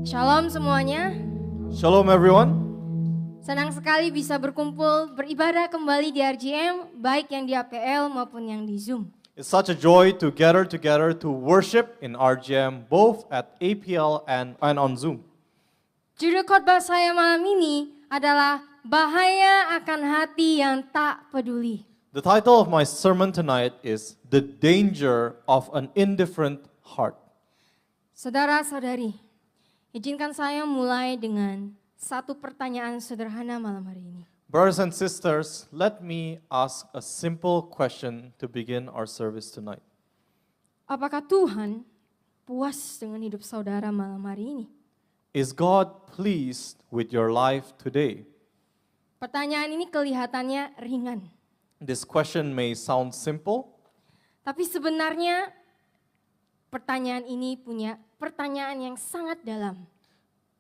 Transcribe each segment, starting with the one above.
Shalom semuanya. Shalom everyone. Senang sekali bisa berkumpul beribadah kembali di RGM, baik yang di APL maupun yang di Zoom. It's such a joy to gather together to worship in RGM both at APL and on Zoom. Judul khotbah saya malam ini adalah bahaya akan hati yang tak peduli. The title of my sermon tonight is The Danger of an Indifferent Heart. Saudara-saudari, izinkan saya mulai dengan satu pertanyaan sederhana malam hari ini. Brothers and sisters, let me ask a simple question to begin our service tonight. Apakah Tuhan puas dengan hidup saudara malam hari ini? Is God pleased with your life today? Pertanyaan ini kelihatannya ringan, This question may sound simple, tapi sebenarnya pertanyaan ini punya pertanyaan yang sangat dalam.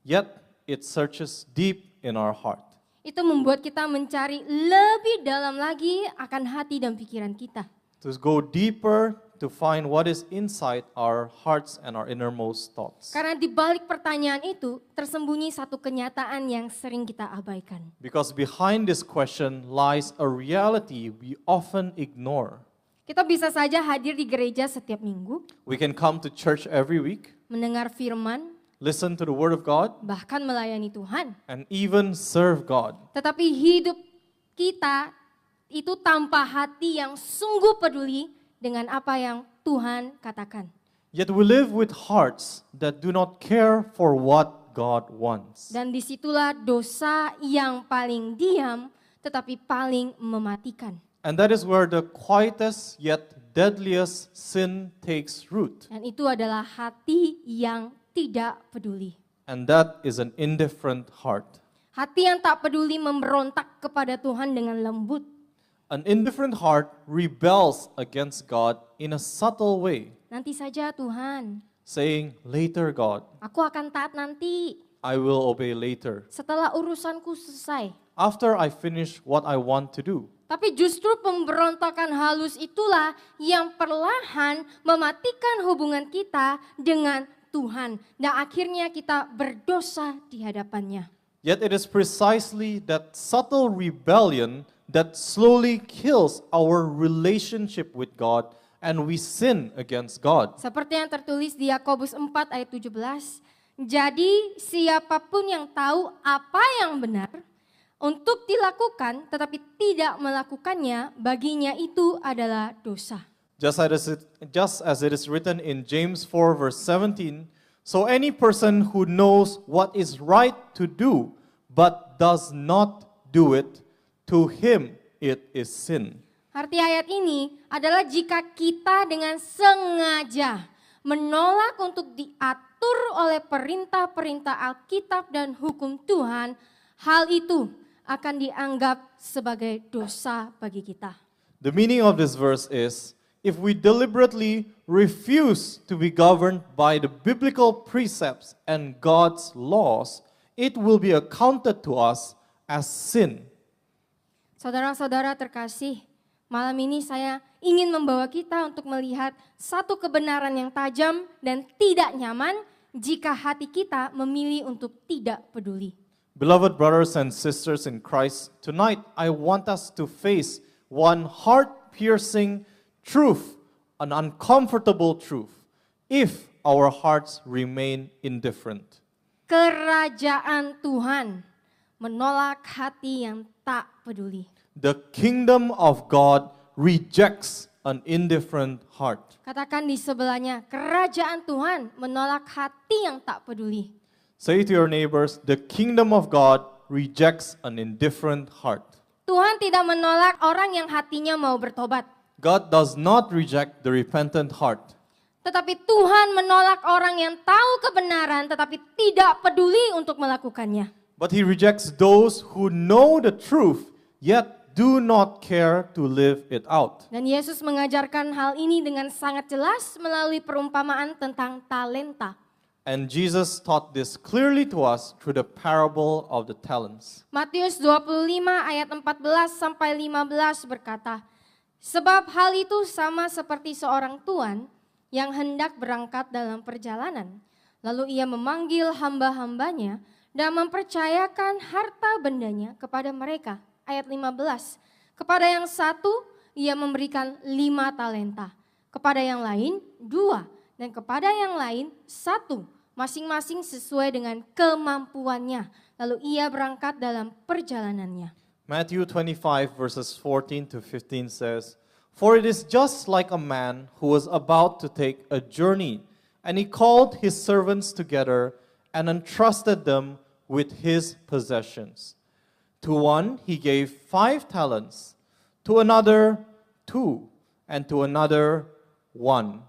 yet it searches deep in our heart. Itu membuat kita mencari lebih dalam lagi akan hati dan pikiran kita. To go deeper to find what is inside our hearts and our innermost thoughts. Karena di balik pertanyaan itu tersembunyi satu kenyataan yang sering kita abaikan. Because behind this question lies a reality we often ignore. Kita bisa saja hadir di gereja setiap minggu, We can come to church every week, mendengar firman, listen to the word of God, bahkan melayani Tuhan. and even serve God. Tetapi hidup kita itu tanpa hati yang sungguh peduli dengan apa yang Tuhan katakan. Yet we live with hearts that do not care for what God wants. Dan disitulah dosa yang paling diam tetapi paling mematikan. And that is where the quietest yet deadliest sin takes root. Dan itu adalah hati yang tidak peduli. And that is an indifferent heart. Hati yang tak peduli memberontak kepada Tuhan dengan lembut. An indifferent heart rebels against God in a subtle way, Nanti saja Tuhan, saying, "Later, God, aku akan taat nanti I will obey later, setelah urusanku selesai. after I finish what I want to do." Tapi justru pemberontakan halus itulah yang perlahan mematikan hubungan kita dengan Tuhan. Dan akhirnya kita berdosa di hadapannya. Yet it is precisely that subtle rebellion that slowly kills our relationship with God and we sin against God. Seperti yang tertulis di Yakobus 4 ayat 17. Jadi siapapun yang tahu apa yang benar untuk dilakukan tetapi tidak melakukannya, baginya itu adalah dosa. Just as it is written in James 4 verse 17, so any person who knows what is right to do but does not do it, to him it is sin. Arti ayat ini adalah jika kita dengan sengaja menolak untuk diatur oleh perintah-perintah Alkitab dan hukum Tuhan, hal itu akan dianggap sebagai dosa bagi kita. The meaning of this verse is, if we deliberately refuse to be governed by the biblical precepts and God's laws, it will be accounted to us as sin. Saudara-saudara terkasih, malam ini saya ingin membawa kita untuk melihat satu kebenaran yang tajam dan tidak nyaman jika hati kita memilih untuk tidak peduli. Beloved brothers and sisters in Christ, tonight I want us to face one heart-piercing truth, an uncomfortable truth, if our hearts remain indifferent. Kerajaan Tuhan menolak hati yang tak peduli. The kingdom of God rejects an indifferent heart. Katakan di sebelahnya, kerajaan Tuhan menolak hati yang tak peduli. Say to your neighbors, the kingdom of God rejects an indifferent heart. Tuhan tidak menolak orang yang hatinya mau bertobat. God does not reject the repentant heart. Tetapi Tuhan menolak orang yang tahu kebenaran tetapi tidak peduli untuk melakukannya. But He rejects those who know the truth, yet do not care to live it out. Dan Yesus mengajarkan hal ini dengan sangat jelas melalui perumpamaan tentang talenta. And Jesus taught this clearly to us through the parable of the talents. Matius 25 ayat 14 sampai 15 berkata, sebab hal itu sama seperti seorang tuan yang hendak berangkat dalam perjalanan. Lalu ia memanggil hamba-hambanya dan mempercayakan harta bendanya kepada mereka. Ayat 15, kepada yang satu ia memberikan 5 talenta, kepada yang lain 2, dan kepada yang lain 1, masing-masing sesuai dengan kemampuannya. Lalu ia berangkat dalam perjalanannya. Matthew 25 verses 14 to 15 says, "For it is just like a man who was about to take a journey, and he called his servants together and entrusted them with his possessions. To one he gave 5 talents, to another 2, and to another 1,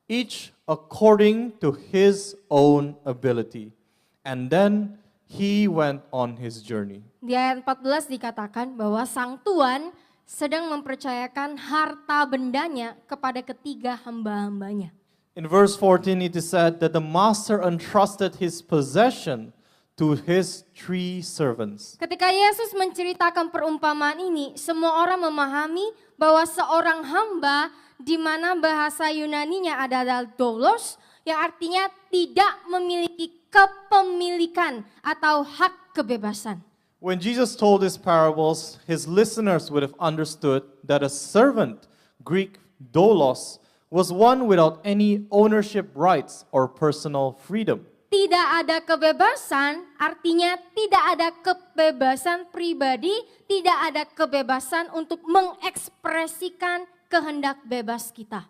each according to his own ability. And then he went on his journey." Di ayat 14 dikatakan bahwa sang tuan sedang mempercayakan harta bendanya kepada ketiga hamba-hambanya. In verse 14 it is said that the master entrusted his possession to his 3 servants. Ketika Yesus menceritakan perumpamaan ini, semua orang memahami bahwa seorang hamba, di mana bahasa Yunaninya adalah doulos, yang artinya tidak memiliki kepemilikan atau hak kebebasan. When Jesus told his parables, his listeners would have understood that a servant, Greek doulos, was one without any ownership rights or personal freedom. Tidak ada kebebasan, artinya tidak ada kebebasan pribadi, tidak ada kebebasan untuk mengekspresikan kehendak bebas kita.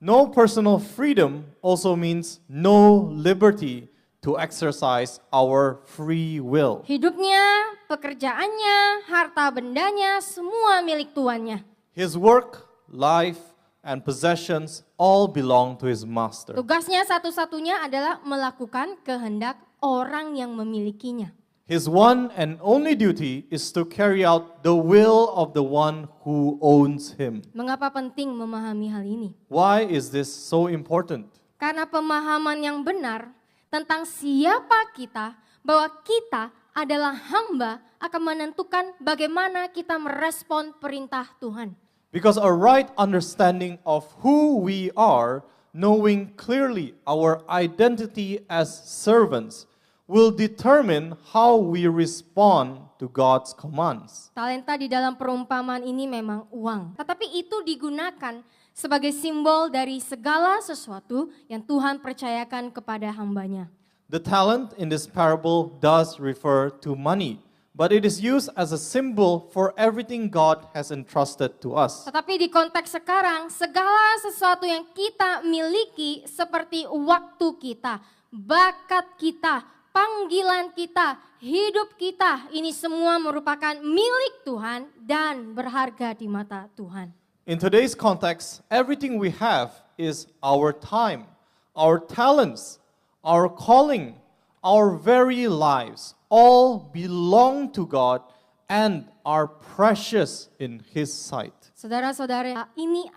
No personal freedom also means no liberty to exercise our free will. Hidupnya, pekerjaannya, harta bendanya, semua milik tuannya. His work, life, and possessions all belong to his master. Tugasnya satu-satunya adalah melakukan kehendak orang yang memilikinya. His one and only duty is to carry out the will of the one who owns him. Mengapa penting memahami hal ini? Why is this so important? Karena pemahaman yang benar tentang siapa kita, bahwa kita adalah hamba, akan menentukan bagaimana kita merespon perintah Tuhan. Because a right understanding of who we are, knowing clearly our identity as servants, will determine how we respond to God's commands. Talenta di dalam perumpamaan ini memang uang, tetapi itu digunakan sebagai simbol dari segala sesuatu yang Tuhan percayakan kepada hambanya. The talent in this parable does refer to money, but it is used as a symbol for everything God has entrusted to us. Tetapi di konteks sekarang, segala sesuatu yang kita miliki seperti waktu kita, bakat kita, panggilan kita, hidup kita, ini semua merupakan milik Tuhan dan berharga di mata Tuhan. In today's context, everything we have is our time, our talents, our calling, our very lives, all belong to God and are precious in His sight. Saudara-saudara, ini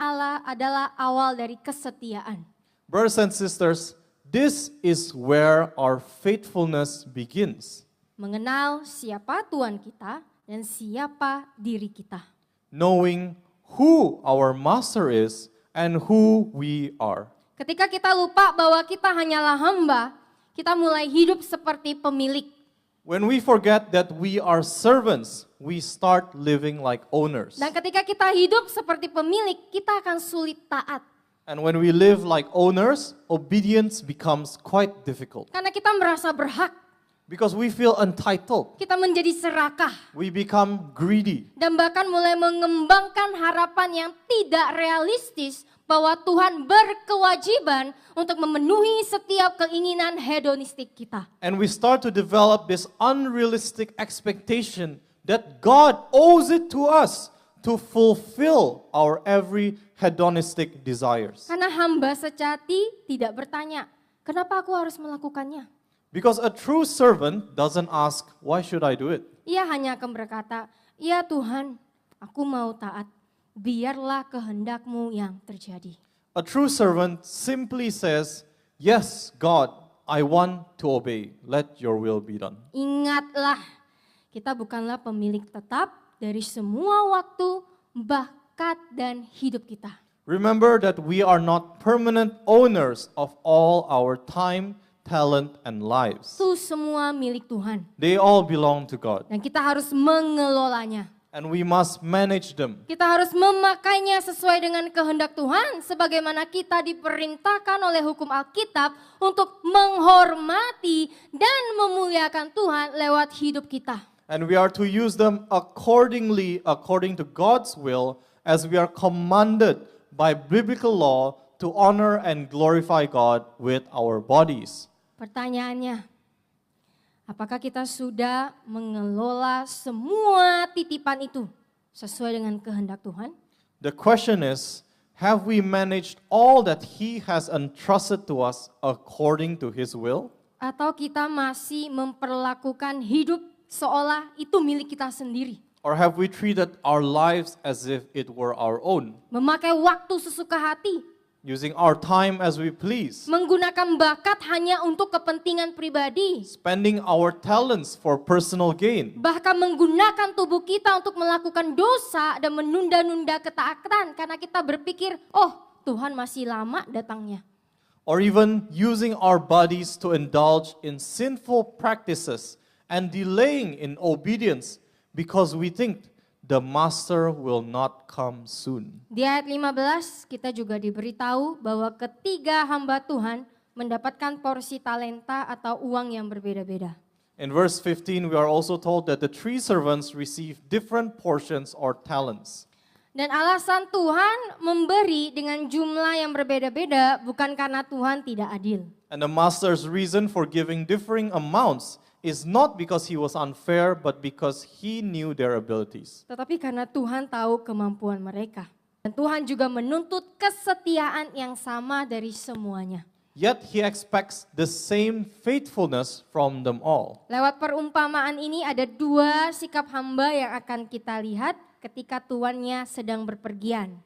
adalah awal dari kesetiaan. Brothers and sisters, this is where our faithfulness begins. Mengenal siapa Tuhan kita dan siapa diri kita. Knowing who our master is and who we are. Ketika kita lupa bahwa kita hanyalah hamba, kita mulai hidup seperti pemilik. When we forget that we are servants, we start living like owners. Dan ketika kita hidup seperti pemilik, kita akan sulit taat. And when we live like owners, obedience becomes quite difficult. Karena kita merasa berhak, Because we feel entitled. kita menjadi serakah. We become greedy. Dan bahkan mulai mengembangkan harapan yang tidak realistis bahwa Tuhan berkewajiban untuk memenuhi setiap keinginan hedonistik kita. And we start to develop this unrealistic expectation that God owes it to us to fulfill our every hedonistic desires. Karena hamba sejati tidak bertanya, kenapa aku harus melakukannya? Because a true servant doesn't ask, why should I do it? Ia hanya akan berkata, ya Tuhan, aku mau taat, biarlah kehendakmu yang terjadi. A true servant simply says, yes, God, I want to obey. Let your will be done. Ingatlah, kita bukanlah pemilik tetap dari semua waktu, bakat, dan hidup kita. Remember that we are not permanent owners of all our time, talent, and lives. Itu semua milik Tuhan. They all belong to God, Dan kita harus mengelolanya. and we must manage them. Kita harus memakainya sesuai dengan kehendak Tuhan, sebagaimana kita diperintahkan oleh hukum Alkitab untuk menghormati dan memuliakan Tuhan lewat hidup kita. And we are to use them accordingly, according to God's will, as we are commanded by biblical law to honor and glorify God with our bodies. Pertanyaannya, apakah kita sudah mengelola semua titipan itu sesuai dengan kehendak Tuhan? The question is, have we managed all that He has entrusted to us according to His will? Atau kita masih memperlakukan hidup seolah itu milik kita sendiri? Or have we treated our lives as if it were our own, Memakai waktu sesuka hati, using our time as we please, menggunakan bakat hanya untuk kepentingan pribadi, spending our talents for personal gain, bahkan menggunakan tubuh kita untuk melakukan dosa dan menunda-nunda ketaatan karena kita berpikir, oh Tuhan masih lama datangnya. or even using our bodies to indulge in sinful practices and delaying in obedience because we think the master will not come soon. Di ayat 15 kita juga diberitahu bahwa ketiga hamba Tuhan mendapatkan porsi talenta atau uang yang berbeda-beda. In verse 15, we are also told that the 3 servants received different portions or talents. Dan alasan Tuhan memberi dengan jumlah yang berbeda-beda bukan karena Tuhan tidak adil. And the master's reason for giving differing amounts is not because he was unfair, but because he knew their abilities. Tetapi karena Tuhan tahu kemampuan mereka. Dan Tuhan juga menuntut kesetiaan yang sama dari semuanya. Yet he expects the same faithfulness from them all. Lewat perumpamaan ini ada 2 sikap hamba yang akan kita lihat ketika tuannya sedang berpergian.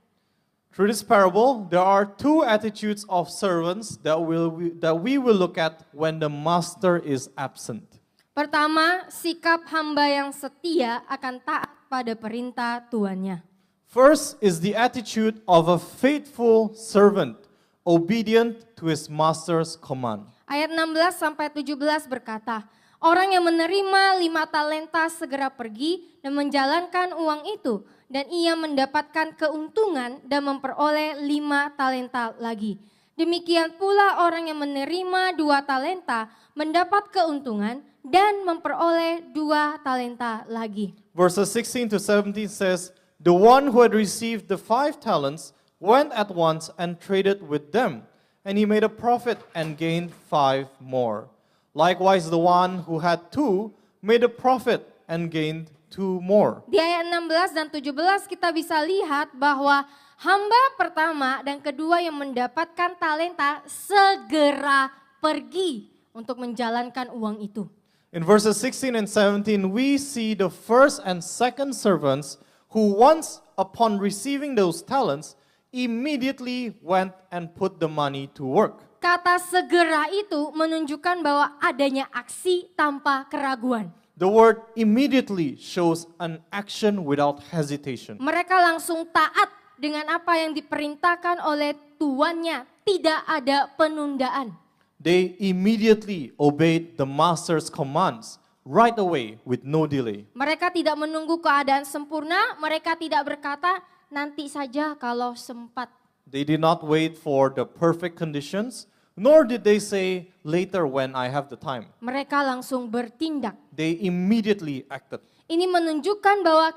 Through this parable, there are 2 attitudes of servants that we will look at when the master is absent. Pertama, sikap hamba yang setia akan taat pada perintah tuannya. First is the attitude of a faithful servant, obedient to his master's command. Ayat 16 sampai 17 berkata, orang yang menerima 5 talenta segera pergi dan menjalankan uang itu, dan ia mendapatkan keuntungan dan memperoleh 5 talenta lagi. Demikian pula orang yang menerima 2 talenta mendapat keuntungan dan memperoleh 2 talenta lagi. Verses 16 to 17 says, the one who had received the 5 talents went at once and traded with them, and he made a profit and gained 5 more. Likewise, the one who had 2 made a profit and gained 2 more. Di ayat 16 dan 17 kita bisa lihat bahwa hamba pertama dan kedua yang mendapatkan talenta segera pergi untuk menjalankan uang itu. In verses 16 and 17, we see the first and second servants who once upon receiving those talents immediately went and put the money to work. Kata segera itu menunjukkan bahwa adanya aksi tanpa keraguan. The word immediately shows an action without hesitation. Mereka langsung taat dengan apa yang diperintahkan oleh tuannya, tidak ada penundaan. They immediately obeyed the master's commands right away with no delay. Mereka tidak menunggu keadaan sempurna, mereka tidak berkata nanti saja kalau sempat. They did not wait for the perfect conditions, nor did they say later when I have the time. Mereka langsung bertindak. They immediately acted. Ini menunjukkan bahwa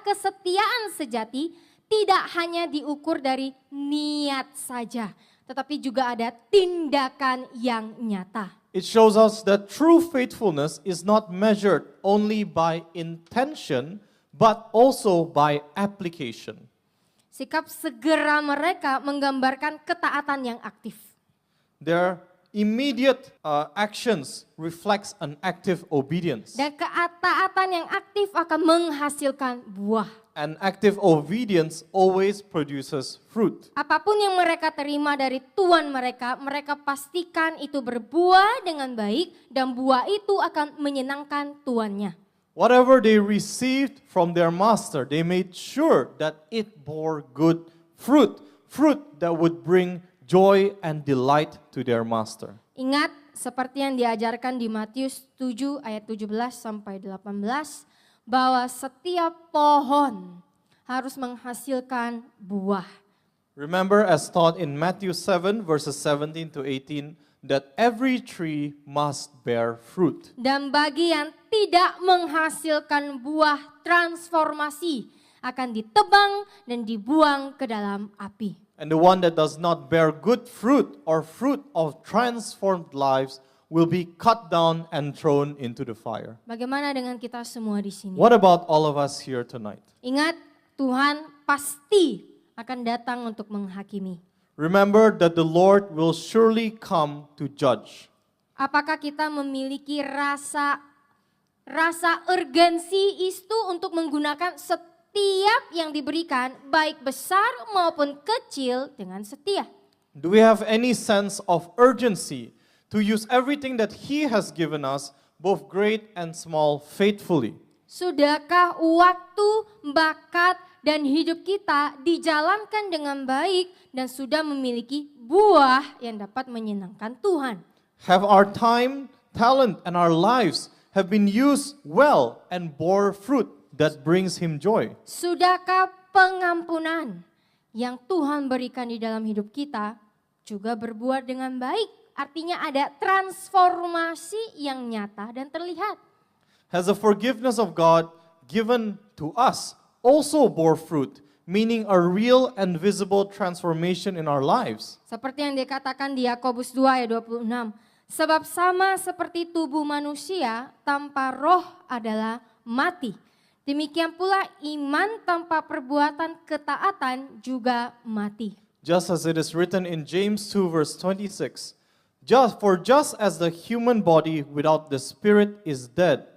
kesetiaan sejati tidak hanya diukur dari niat saja, tetapi juga ada tindakan yang nyata. It shows us that true faithfulness is not measured only by intention, but also by application. Sikap segera mereka menggambarkan ketaatan yang aktif. Their immediate actions reflects an active obedience. Dan ketaatan yang aktif akan menghasilkan buah. And active obedience always produces fruit. Apapun yang mereka terima dari Tuhan mereka, mereka pastikan itu berbuah dengan baik dan buah itu akan menyenangkan tuannya. Whatever they received from their master, they made sure that it bore good fruit, fruit that would bring joy and delight to their master. Ingat seperti yang diajarkan di Matius 7 ayat 17 sampai 18 bahwa setiap pohon harus menghasilkan buah. Remember, as taught in Matthew 7, verses 17 to 18, that every tree must bear fruit. Dan bagi yang tidak menghasilkan buah transformasi akan ditebang dan dibuang ke dalam api. And the one that does not bear good fruit or fruit of transformed lives will be cut down and thrown into the fire. Bagaimana dengan kita semua di sini? What about all of us here tonight? Ingat, Tuhan pasti akan datang untuk menghakimi. Remember that the Lord will surely come to judge. Apakah kita memiliki rasa urgensi itu untuk menggunakan setiap yang diberikan, baik besar maupun kecil, dengan setia? Do we have any sense of urgency to use everything that He has given us, both great and small, faithfully? Sudahkah waktu, bakat, dan hidup kita dijalankan dengan baik dan sudah memiliki buah yang dapat menyenangkan Tuhan? Have our time, talent, and our lives have been used well and bore fruit that brings Him joy? Sudahkah pengampunan yang Tuhan berikan di dalam hidup kita juga berbuat dengan baik? Artinya ada transformasi yang nyata dan terlihat. Has the forgiveness of God given to us also bore fruit, meaning a real and visible transformation in our lives? Seperti yang dikatakan di Yakobus 2 ayat 26. Sebab sama seperti tubuh manusia tanpa roh adalah mati. Demikian pula iman tanpa perbuatan ketaatan juga mati. Just as it is written in James 2 verse 26, just as the human body without the spirit is dead,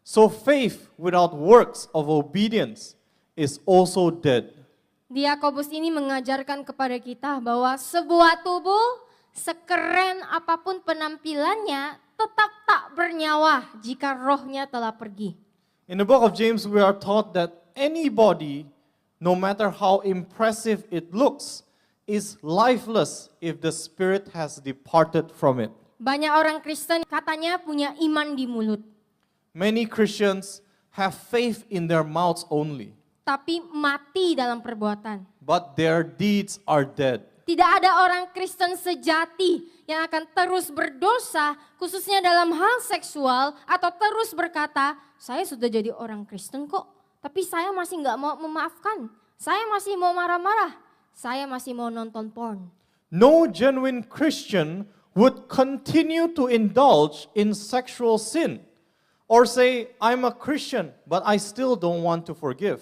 so faith without works of obedience is also dead. Di Yakobus ini mengajarkan kepada kita bahwa sebuah tubuh sekeren apapun penampilannya tetap tak bernyawa jika rohnya telah pergi. In the book of James, we are taught that any body, no matter how impressive it looks, is lifeless if the spirit has departed from it. Banyak orang Kristen katanya punya iman di mulut, Many Christians have faith in their mouths only, tapi mati dalam perbuatan. but their deeds are dead. Tidak ada orang Kristen sejati yang akan terus berdosa, khususnya dalam hal seksual, atau terus berkata, saya sudah jadi orang Kristen kok, tapi saya masih nggak mau memaafkan, saya masih mau marah-marah, saya masih mau nonton porn. No genuine Christian would continue to indulge in sexual sin or say, I'm a Christian, but I still don't want to forgive.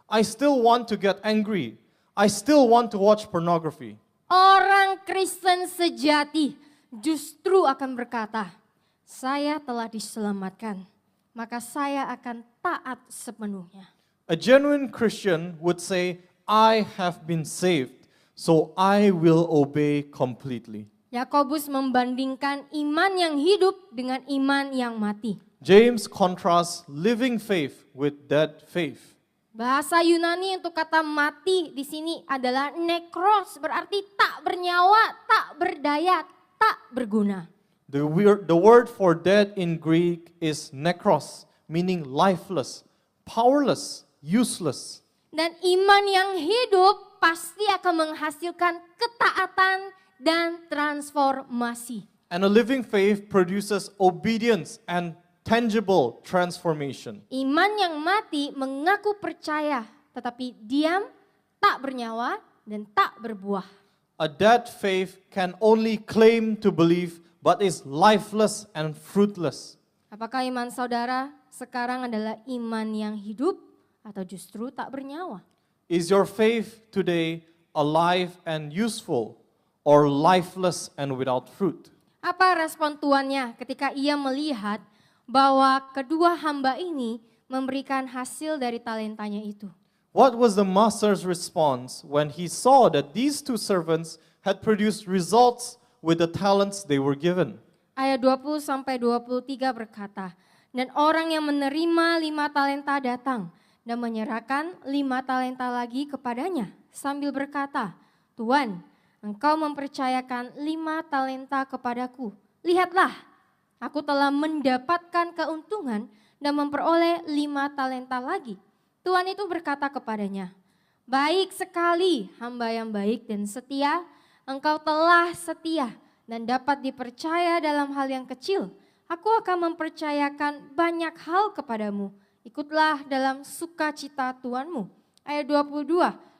I still want to get angry. I still want to watch pornography. Orang Kristen sejati justru akan berkata, saya telah diselamatkan, maka saya akan taat sepenuhnya. A genuine Christian would say, I have been saved, so I will obey completely. Yakobus membandingkan iman yang hidup dengan iman yang mati. James contrasts living faith with dead faith. Bahasa Yunani untuk kata mati di sini adalah nekros, berarti tak bernyawa, tak berdaya, tak berguna. The word for dead in Greek is nekros, meaning lifeless, powerless, useless. Dan iman yang hidup pasti akan menghasilkan ketaatan dan transformasi. And a living faith produces obedience and tangible transformation. Iman yang mati mengaku percaya, tetapi diam, tak bernyawa, dan tak berbuah. A dead faith can only claim to believe but is lifeless and fruitless. Apakah iman saudara sekarang adalah iman yang hidup atau justru tak bernyawa? Is your faith today alive and useful or lifeless and without fruit? Apa respon tuannya ketika ia melihat bahwa kedua hamba ini memberikan hasil dari talentanya itu? What was the master's response when he saw that these two servants had produced results with the talents they were given? Ayat 20 sampai 23 berkata, dan orang yang menerima 5 talenta datang dan menyerahkan 5 talenta lagi kepadanya sambil berkata, Tuan, engkau mempercayakan 5 talenta kepadaku. lihatlah, aku telah mendapatkan keuntungan dan memperoleh 5 talenta lagi. Tuan itu berkata kepadanya, baik sekali hamba yang baik dan setia, engkau telah setia dan dapat dipercaya dalam hal yang kecil. Aku akan mempercayakan banyak hal kepadamu. Ikutlah dalam sukacita tuanmu. Ayat 22,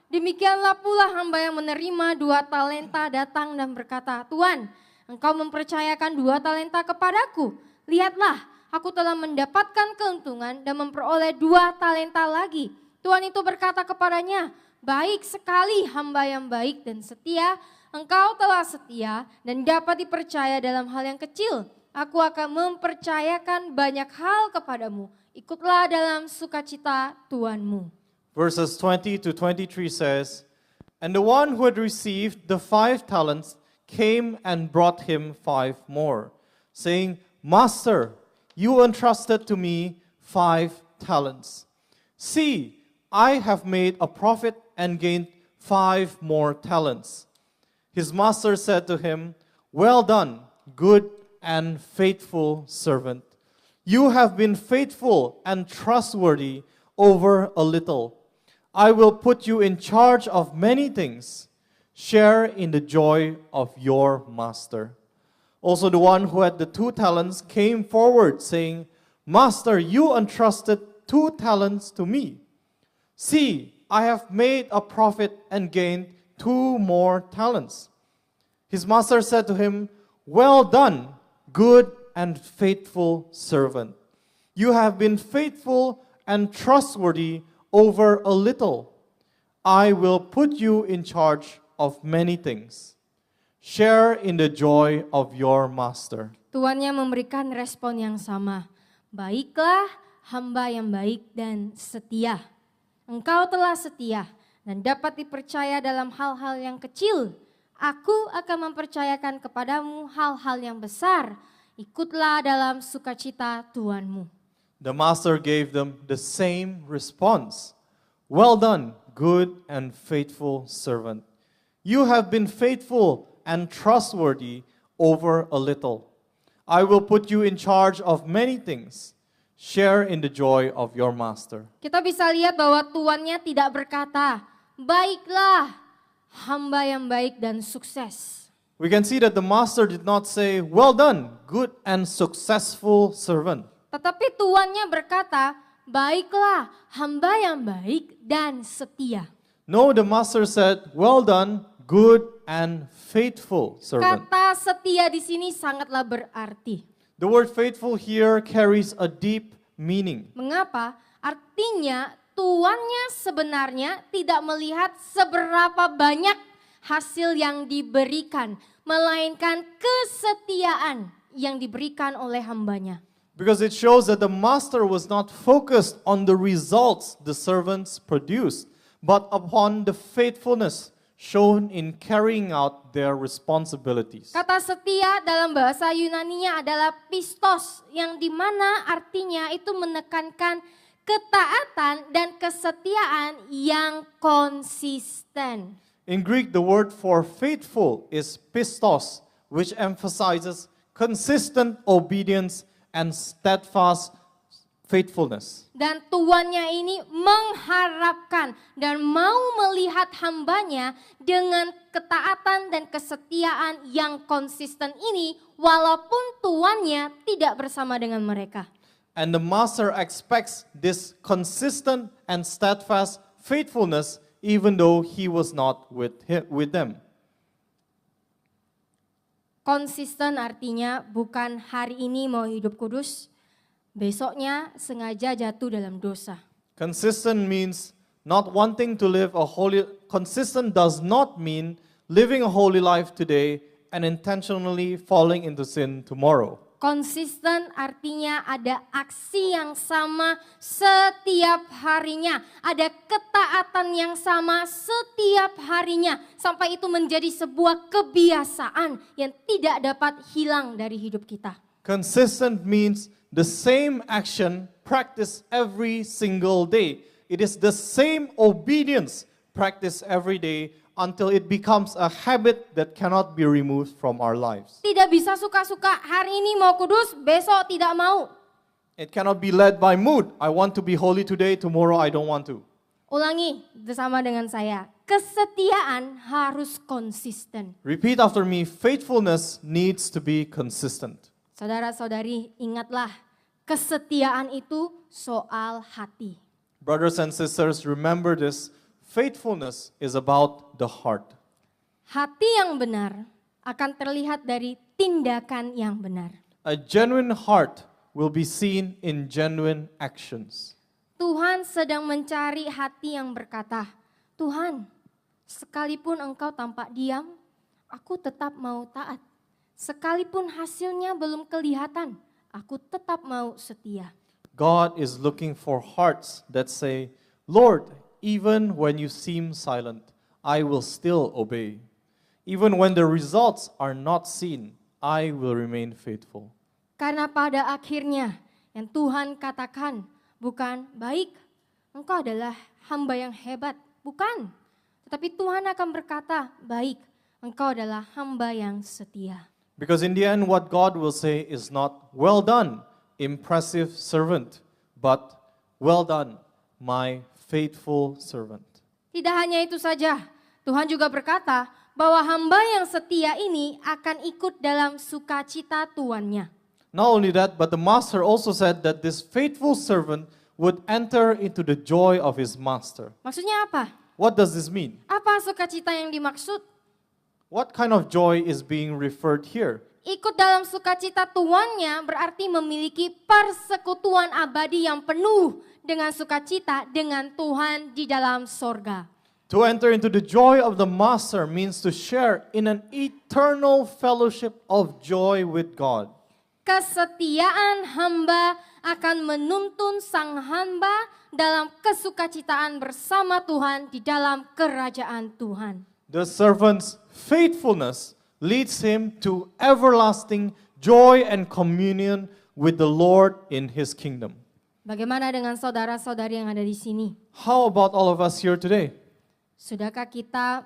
demikianlah pula hamba yang menerima 2 talenta datang dan berkata, Tuan, engkau mempercayakan 2 talenta kepadaku. Lihatlah, aku telah mendapatkan keuntungan dan memperoleh 2 talenta lagi. Tuan itu berkata kepadanya, baik sekali hamba yang baik dan setia, engkau telah setia dan dapat dipercaya dalam hal yang kecil. Aku akan mempercayakan banyak hal kepadamu. Ikutlah dalam sukacita tuanmu. Verses 20 to 23 says, And the one who had received the 5 talents came and brought him 5 more, saying, Master, you entrusted to me 5 talents. See, I have made a profit and gained 5 more talents. His master said to him, Well done, good and faithful servant. You have been faithful and trustworthy over a little. I will put you in charge of many things. Share in the joy of your master. Also the one who had the 2 talents came forward, saying, Master, you entrusted 2 talents to me. See, I have made a profit and gained 2 more talents. His master said to him, Well done, good and faithful servant. You have been faithful and trustworthy over a little. I will put you in charge of many things. Share in the joy of your master. Tuannya memberikan respon yang sama. Baiklah hamba yang baik dan setia. Engkau telah setia dan dapat dipercaya dalam hal-hal yang kecil. Aku akan mempercayakan kepadamu hal-hal yang besar. Ikutlah dalam sukacita tuanmu. The master gave them the same response. Well done, good and faithful servant. You have been faithful and trustworthy over a little. I will put you in charge of many things. Share in the joy of your master. Kita bisa lihat bahwa tuannya tidak berkata, baiklah hamba yang baik dan sukses. We can see that the master did not say, Well done, good and successful servant. Tetapi tuannya berkata, baiklah hamba yang baik dan setia. No, the master said, Well done, good and faithful servant. Kata setia di sini sangatlah berarti. The word faithful here carries a deep meaning. Mengapa? Artinya tuannya sebenarnya tidak melihat seberapa banyak hasil yang diberikan, melainkan kesetiaan yang diberikan oleh hambanya. Because it shows that the master was not focused on the results the servants produced, but upon the faithfulness shown in carrying out their responsibilities. Kata setia dalam bahasa Yunaninya adalah pistos, yang dimana artinya itu menekankan ketaatan dan kesetiaan yang konsisten. In Greek, the word for faithful is pistos, which emphasizes consistent obedience and steadfast faithfulness. Dan tuannya ini mengharapkan dan mau melihat hambanya dengan ketaatan dan kesetiaan yang konsisten ini walaupun tuannya tidak bersama dengan mereka. And the master expects this consistent and steadfast faithfulness even though he was not with them. Konsisten artinya bukan hari ini mau hidup kudus, besoknya sengaja jatuh dalam dosa. Consistent means not wanting to live a holy. Consistent does not mean living a holy life today and intentionally falling into sin tomorrow. Konsisten artinya ada aksi yang sama setiap harinya, ada ketaatan yang sama setiap harinya, sampai itu menjadi sebuah kebiasaan yang tidak dapat hilang dari hidup kita. Consistent means the same action practiced every single day. It is the same obedience practiced every day until it becomes a habit that cannot be removed from our lives. Tidak bisa suka-suka, hari ini mau kudus, besok tidak mau. It cannot be led by mood. I want to be holy today, tomorrow I don't want to. Ulangi bersama dengan saya. Kesetiaan harus konsisten. Repeat after me, faithfulness needs to be consistent. Saudara-saudari, ingatlah, kesetiaan itu soal hati. Brothers and sisters, remember this. Faithfulness is about the heart. Hati yang benar akan terlihat dari tindakan yang benar. A genuine heart will be seen in genuine actions. Tuhan sedang mencari hati yang berkata, Tuhan, sekalipun engkau tampak diam, aku tetap mau taat. Sekalipun hasilnya belum kelihatan, aku tetap mau setia. God is looking for hearts that say, Lord, even when you seem silent, I will still obey. Even when the results are not seen, I will remain faithful. Karena pada akhirnya yang Tuhan katakan bukan baik, engkau adalah hamba yang hebat, bukan. Tetapi Tuhan akan berkata, baik, engkau adalah hamba yang setia. Because in the end, what God will say is not, well done, impressive servant, but well done, my faithful servant. Tidak hanya itu saja, Tuhan juga berkata bahwa hamba yang setia ini akan ikut dalam sukacita tuannya. Not only that, but the master also said that this faithful servant would enter into the joy of his master. Maksudnya apa? What does this mean? Apa sukacita yang dimaksud? What kind of joy is being referred here? Ikut dalam sukacita tuannya berarti memiliki persekutuan abadi yang penuh dengan sukacita dengan Tuhan di dalam sorga. To enter into the joy of the master means to share in an eternal fellowship of joy with God. Kesetiaan hamba akan menuntun sang hamba dalam kesukacitaan bersama Tuhan di dalam kerajaan Tuhan. The servant's faithfulness leads him to everlasting joy and communion with the Lord in his kingdom. Bagaimana dengan saudara-saudari yang ada di sini? How about all of us here today? Sudahkah kita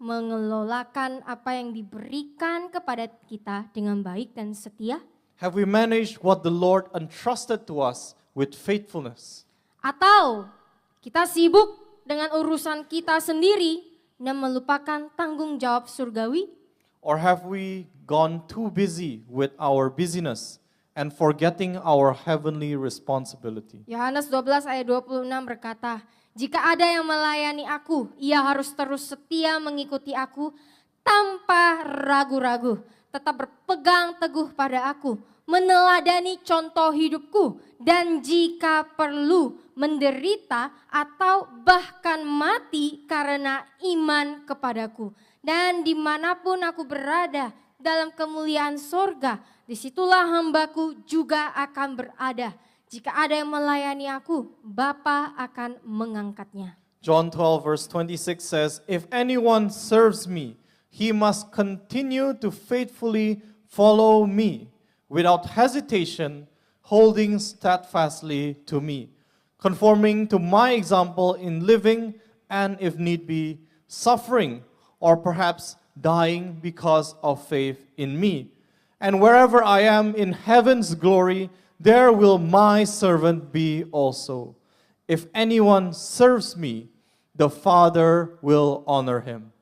mengelolakan apa yang diberikan kepada kita dengan baik dan setia? Have we managed what the Lord entrusted to us with faithfulness? Atau kita sibuk dengan urusan kita sendiri dan melupakan tanggung jawab surgawi? Or have we gone too busy with our busyness and forgetting our heavenly responsibility? Yohanes 12 ayat 26 berkata, jika ada yang melayani aku, ia harus terus setia mengikuti aku tanpa ragu-ragu. Tetap berpegang teguh pada aku, meneladani contoh hidupku, dan jika perlu menderita atau bahkan mati karena iman kepadaku. Dan dimanapun aku berada dalam kemuliaan sorga, disitulah hambaku juga akan berada. Jika ada yang melayani aku, Bapa akan mengangkatnya. John 12 verse 26 says, if anyone serves me, he must continue to faithfully follow me, without hesitation, holding steadfastly to me, conforming to my example in living and, if need be, suffering, or perhaps dying because of faith in me. And wherever I am in heaven's glory, there will my servant be also. If anyone serves me, the Father will honor him.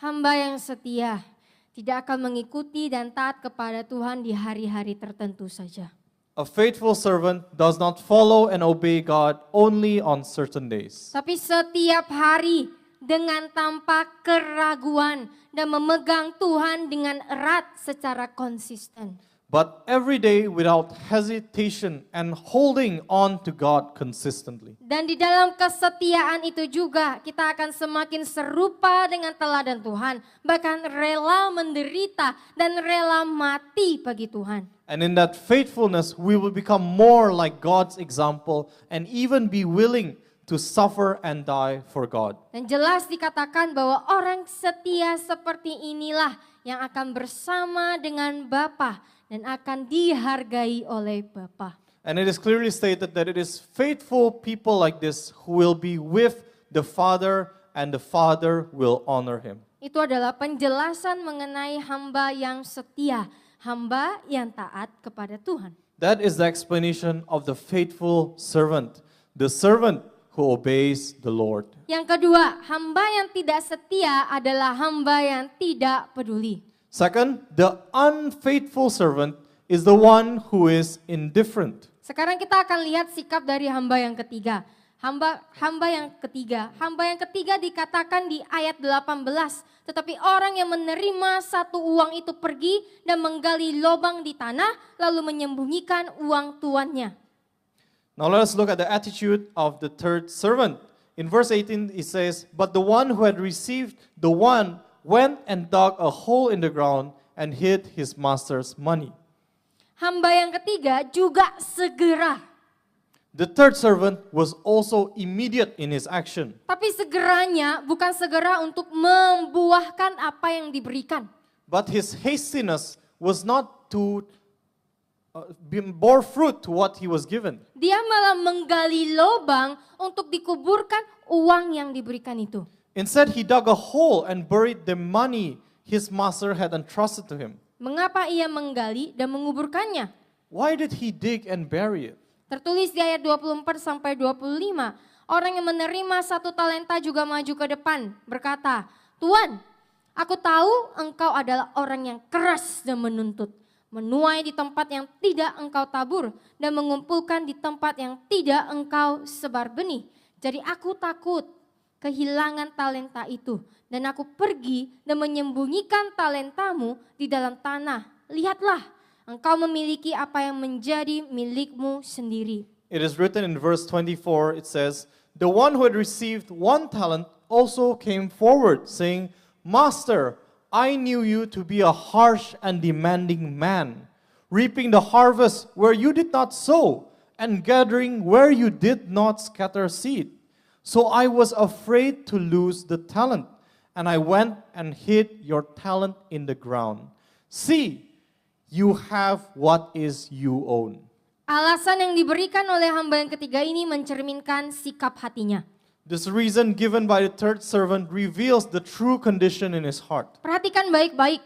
Hamba yang setia tidak akan mengikuti dan taat kepada Tuhan di hari-hari tertentu saja. A faithful servant does not follow and obey God only on certain days. Tapi setiap hari dengan tanpa keraguan dan memegang Tuhan dengan erat secara konsisten. But every day without hesitation and holding on to God consistently. Dan di dalam kesetiaan itu juga kita akan semakin serupa dengan teladan Tuhan. Bahkan rela menderita dan rela mati bagi Tuhan. And in that faithfulness we will become more like God's example and even be willing to suffer and die for God. Dan jelas dikatakan bahwa orang setia seperti inilah yang akan bersama dengan Bapa dan akan dihargai oleh Bapa. And it is clearly stated that it is faithful people like this who will be with the Father and the Father will honor him. Itu adalah penjelasan mengenai hamba yang setia, hamba yang taat kepada Tuhan. That is the explanation of the faithful servant, the servant who obeys the Lord. Yang kedua, hamba yang tidak setia adalah hamba yang tidak peduli. Second, the unfaithful servant is the one who is indifferent. Sekarang kita akan lihat sikap dari hamba yang ketiga. Hamba yang ketiga dikatakan di ayat 18. Tetapi orang yang menerima satu uang itu pergi dan menggali lubang di tanah lalu menyembunyikan uang tuannya. Now let us look at the attitude of the third servant. In verse 18 it says, "But the one who had received the one went and dug a hole in the ground and hid his master's money." Hamba yang ketiga juga segera. The third servant was also immediate in his action. Tapi segeranya bukan segera untuk membuahkan apa yang diberikan. But his hastiness was not to bore fruit to what he was given. Dia malah menggali lubang untuk dikuburkan uang yang diberikan itu. Instead, he dug a hole and buried the money his master had entrusted to him. Mengapa ia menggali dan menguburkannya? Why did he dig and bury it? Tertulis di ayat 24 sampai 25. Orang yang menerima 1 talenta juga maju ke depan berkata, "Tuan, aku tahu engkau adalah orang yang keras dan menuntut, menuai di tempat yang tidak engkau tabur dan mengumpulkan di tempat yang tidak engkau sebar benih. Jadi aku takut kehilangan talenta itu dan aku pergi dan menyembunyikan talentamu di dalam tanah. Lihatlah, engkau memiliki apa yang menjadi milikmu sendiri." It is written in verse 24, it says, "The one who had received 1 talent also came forward, saying, 'Master, I knew you to be a harsh and demanding man, reaping the harvest where you did not sow, and gathering where you did not scatter seed. So I was afraid to lose the talent, and I went and hid your talent in the ground. See, you have what is you own.'" Alasan yang diberikan oleh hamba yang ketiga ini mencerminkan sikap hatinya. This reason given by the third servant reveals the true condition in his heart. Perhatikan baik-baik,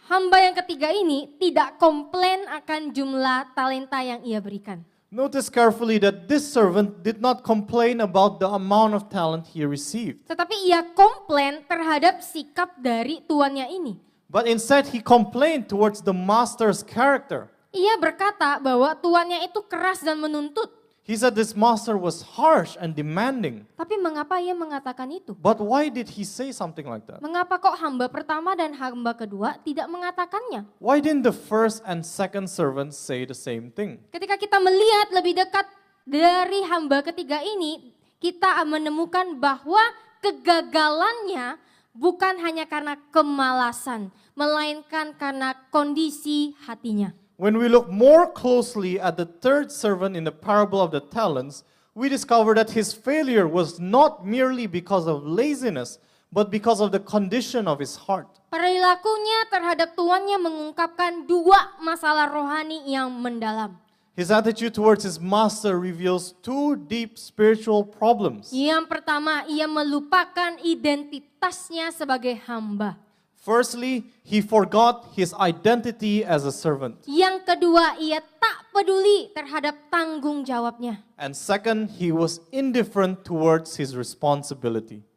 hamba yang ketiga ini tidak komplain akan jumlah talenta yang ia berikan. Notice carefully that this servant did not complain about the amount of talent he received, Tetapi ia komplain terhadap sikap dari tuannya ini. but instead he complained towards the master's character. Ia berkata bahwa tuannya itu keras dan menuntut. He said this master was harsh and demanding. Tapi mengapa ia mengatakan itu? But why did he say something like that? Mengapa kok hamba pertama dan hamba kedua tidak mengatakannya? Why didn't the first and second servants say the same thing? Ketika kita melihat lebih dekat dari hamba ketiga ini, kita menemukan bahwa kegagalannya bukan hanya karena kemalasan, melainkan karena kondisi hatinya. When we look more closely at the third servant in the parable of the talents, we discover that his failure was not merely because of laziness, but because of the condition of his heart. Perilakunya terhadap tuannya mengungkapkan dua masalah rohani yang mendalam. His attitude towards his master reveals 2 deep spiritual problems. Yang pertama, ia melupakan identitasnya sebagai hamba. Firstly, he forgot his identity as a servant. Yang kedua, ia tak peduli terhadap tanggung jawabnya. And second, he was indifferent towards his responsibility.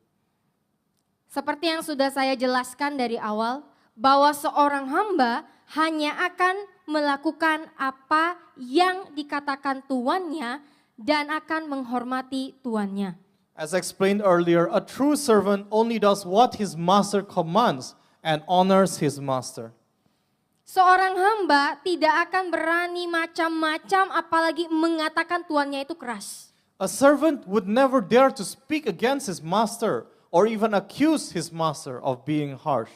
Seperti yang sudah saya jelaskan dari awal, bahwa seorang hamba hanya akan melakukan apa yang dikatakan tuannya dan akan menghormati tuannya. As explained earlier, a true servant only does what his master commands and honors his master. Seorang hamba tidak akan berani macam-macam apalagi mengatakan tuannya itu keras. A servant would never dare to speak against his master or even accuse his master of being harsh.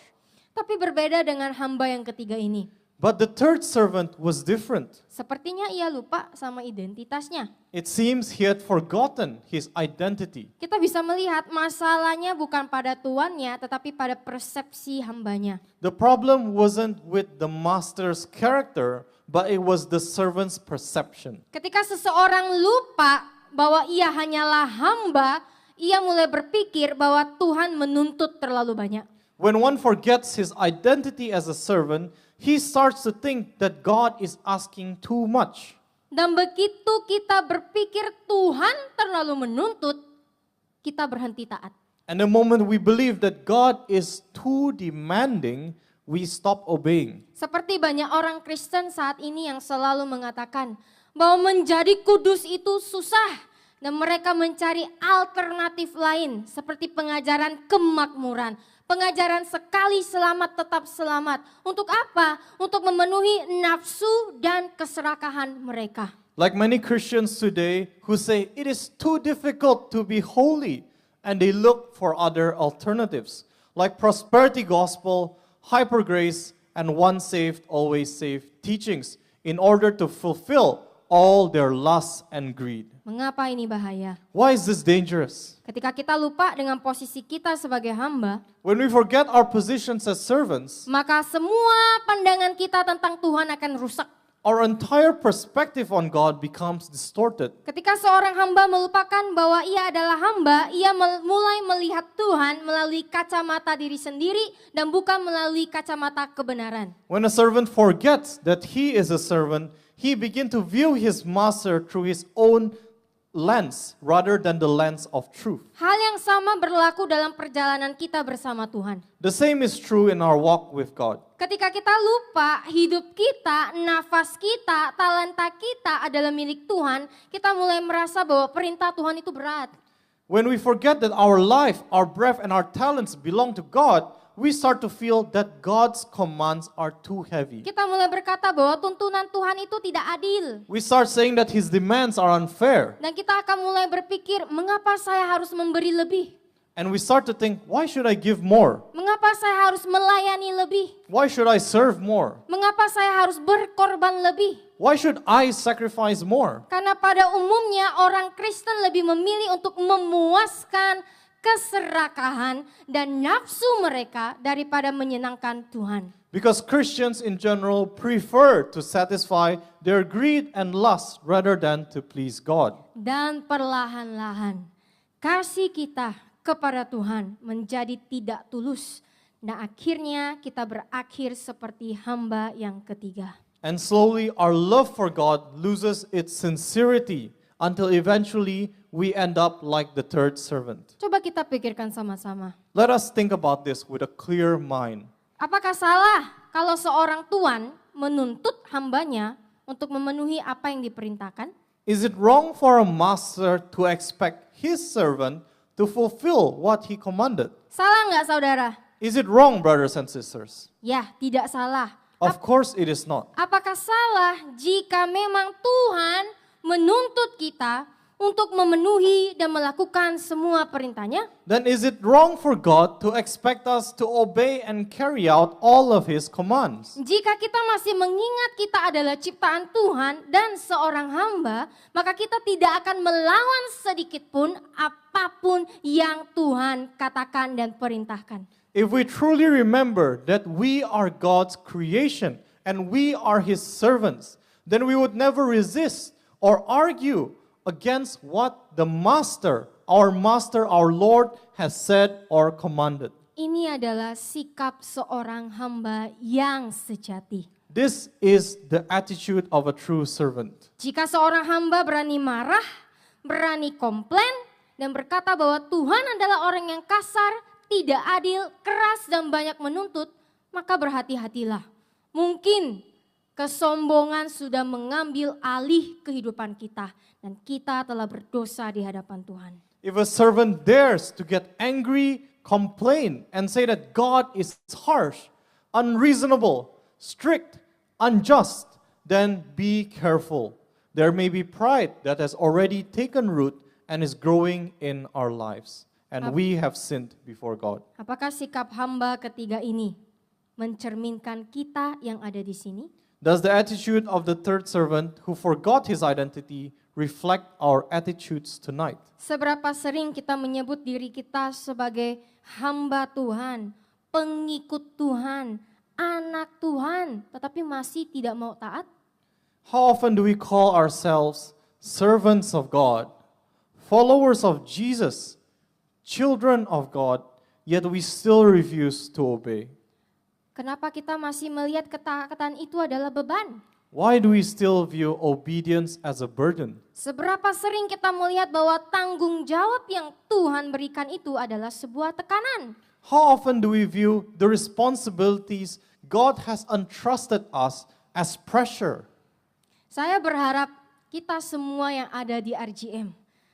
Tapi berbeda dengan hamba yang ketiga ini. But the third servant was different. Sepertinya ia lupa sama identitasnya. It seems he had forgotten his identity. Kita bisa melihat masalahnya bukan pada tuannya tetapi pada persepsi hambanya. The problem wasn't with the master's character, but it was the servant's perception. Ketika seseorang lupa bahwa ia hanyalah hamba, ia mulai berpikir bahwa Tuhan menuntut terlalu banyak. When one forgets his identity as a servant, he starts to think that God is asking too much. Dan begitu kita berpikir Tuhan terlalu menuntut, kita berhenti taat. And the moment we believe that God is too demanding, we stop obeying. Seperti banyak orang Kristen saat ini yang selalu mengatakan bahwa menjadi kudus itu susah. Dan mereka mencari alternatif lain seperti pengajaran kemakmuran. Pengajaran sekali selamat tetap selamat. Untuk apa? Untuk memenuhi nafsu dan keserakahan mereka. Like many Christians today who say it is too difficult to be holy, and they look for other alternatives like prosperity gospel, hyper grace, and once saved, always saved teachings in order to fulfill all their lust and greed. Mengapa ini bahaya? Why is this dangerous? Ketika kita lupa dengan posisi kita sebagai hamba, When we forget our positions as servants, maka semua pandangan kita tentang Tuhan akan rusak. our entire perspective on God becomes distorted. Ketika seorang hamba melupakan bahwa ia adalah hamba, ia mulai melihat Tuhan melalui kacamata diri sendiri dan bukan melalui kacamata kebenaran. When a servant forgets that he is a servant, he begins to view his master through his own lens rather than the lens of truth. Hal yang sama berlaku dalam perjalanan kita bersama Tuhan. The same is true in our walk with God. Ketika kita lupa hidup kita, nafas kita, talenta kita adalah milik Tuhan, kita mulai merasa bahwa perintah Tuhan itu berat. When we forget that our life, our breath, and our talents belong to God, we start to feel that God's commands are too heavy. Kita mulai berkata bahwa tuntunan Tuhan itu tidak adil. We start saying that His demands are unfair. Dan kita akan mulai berpikir, mengapa saya harus memberi lebih? And we start to think, why should I give more? Mengapa saya harus melayani lebih? Why should I serve more? Mengapa saya harus berkorban lebih? Why should I sacrifice more? Karena pada umumnya orang Kristen lebih memilih untuk memuaskan keserakahan dan nafsu mereka daripada menyenangkan Tuhan. Because Christians in general prefer to satisfy their greed and lust rather than to please God. Dan perlahan-lahan kasih kita kepada Tuhan menjadi tidak tulus. Dan akhirnya kita berakhir seperti hamba yang ketiga. And slowly our love for God loses its sincerity until eventually we end up like the third servant. Coba kita pikirkan sama-sama. Let us think about this with a clear mind. Apakah salah kalau seorang tuan menuntut hambanya untuk memenuhi apa yang diperintahkan? Is it wrong for a master to expect his servant to fulfill what he commanded? Salah nggak saudara? Is it wrong, brothers and sisters? Ya, tidak salah. Of course it is not. Apakah salah jika memang Tuhan menuntut kita untuk memenuhi dan melakukan semua perintahnya? Then is it wrong for God to expect us to obey and carry out all of His commands? Jika kita masih mengingat kita adalah ciptaan Tuhan dan seorang hamba, maka kita tidak akan melawan sedikit pun apapun yang Tuhan katakan dan perintahkan. If we truly remember that we are God's creation and we are His servants, then we would never resist or argue against what the master, our Lord has said or commanded. Ini adalah sikap seorang hamba yang sejati. This is the attitude of a true servant. Jika seorang hamba berani marah, berani komplain, dan berkata bahwa Tuhan adalah orang yang kasar, tidak adil, keras, dan banyak menuntut, maka berhati-hatilah. Mungkin kesombongan sudah mengambil alih kehidupan kita dan kita telah berdosa di hadapan Tuhan. If a servant dares to get angry, complain, and say that God is harsh, unreasonable, strict, unjust, then be careful. There may be pride that has already taken root and is growing in our lives, and we have sinned before God. Apakah sikap hamba ketiga ini mencerminkan kita yang ada di sini? Does the attitude of the third servant who forgot his identity reflect our attitudes tonight? Seberapa sering kita menyebut diri kita sebagai hamba Tuhan, pengikut Tuhan, anak Tuhan, tetapi masih tidak mau taat? How often do we call ourselves servants of God, followers of Jesus, children of God, yet we still refuse to obey? Kenapa kita masih melihat ketaatan itu adalah beban? Why do we still view obedience as a burden? Seberapa sering kita melihat bahwa tanggung jawab yang Tuhan berikan itu adalah sebuah tekanan? How often do we view the responsibilities God has entrusted us as pressure? Saya berharap kita semua yang ada di RGM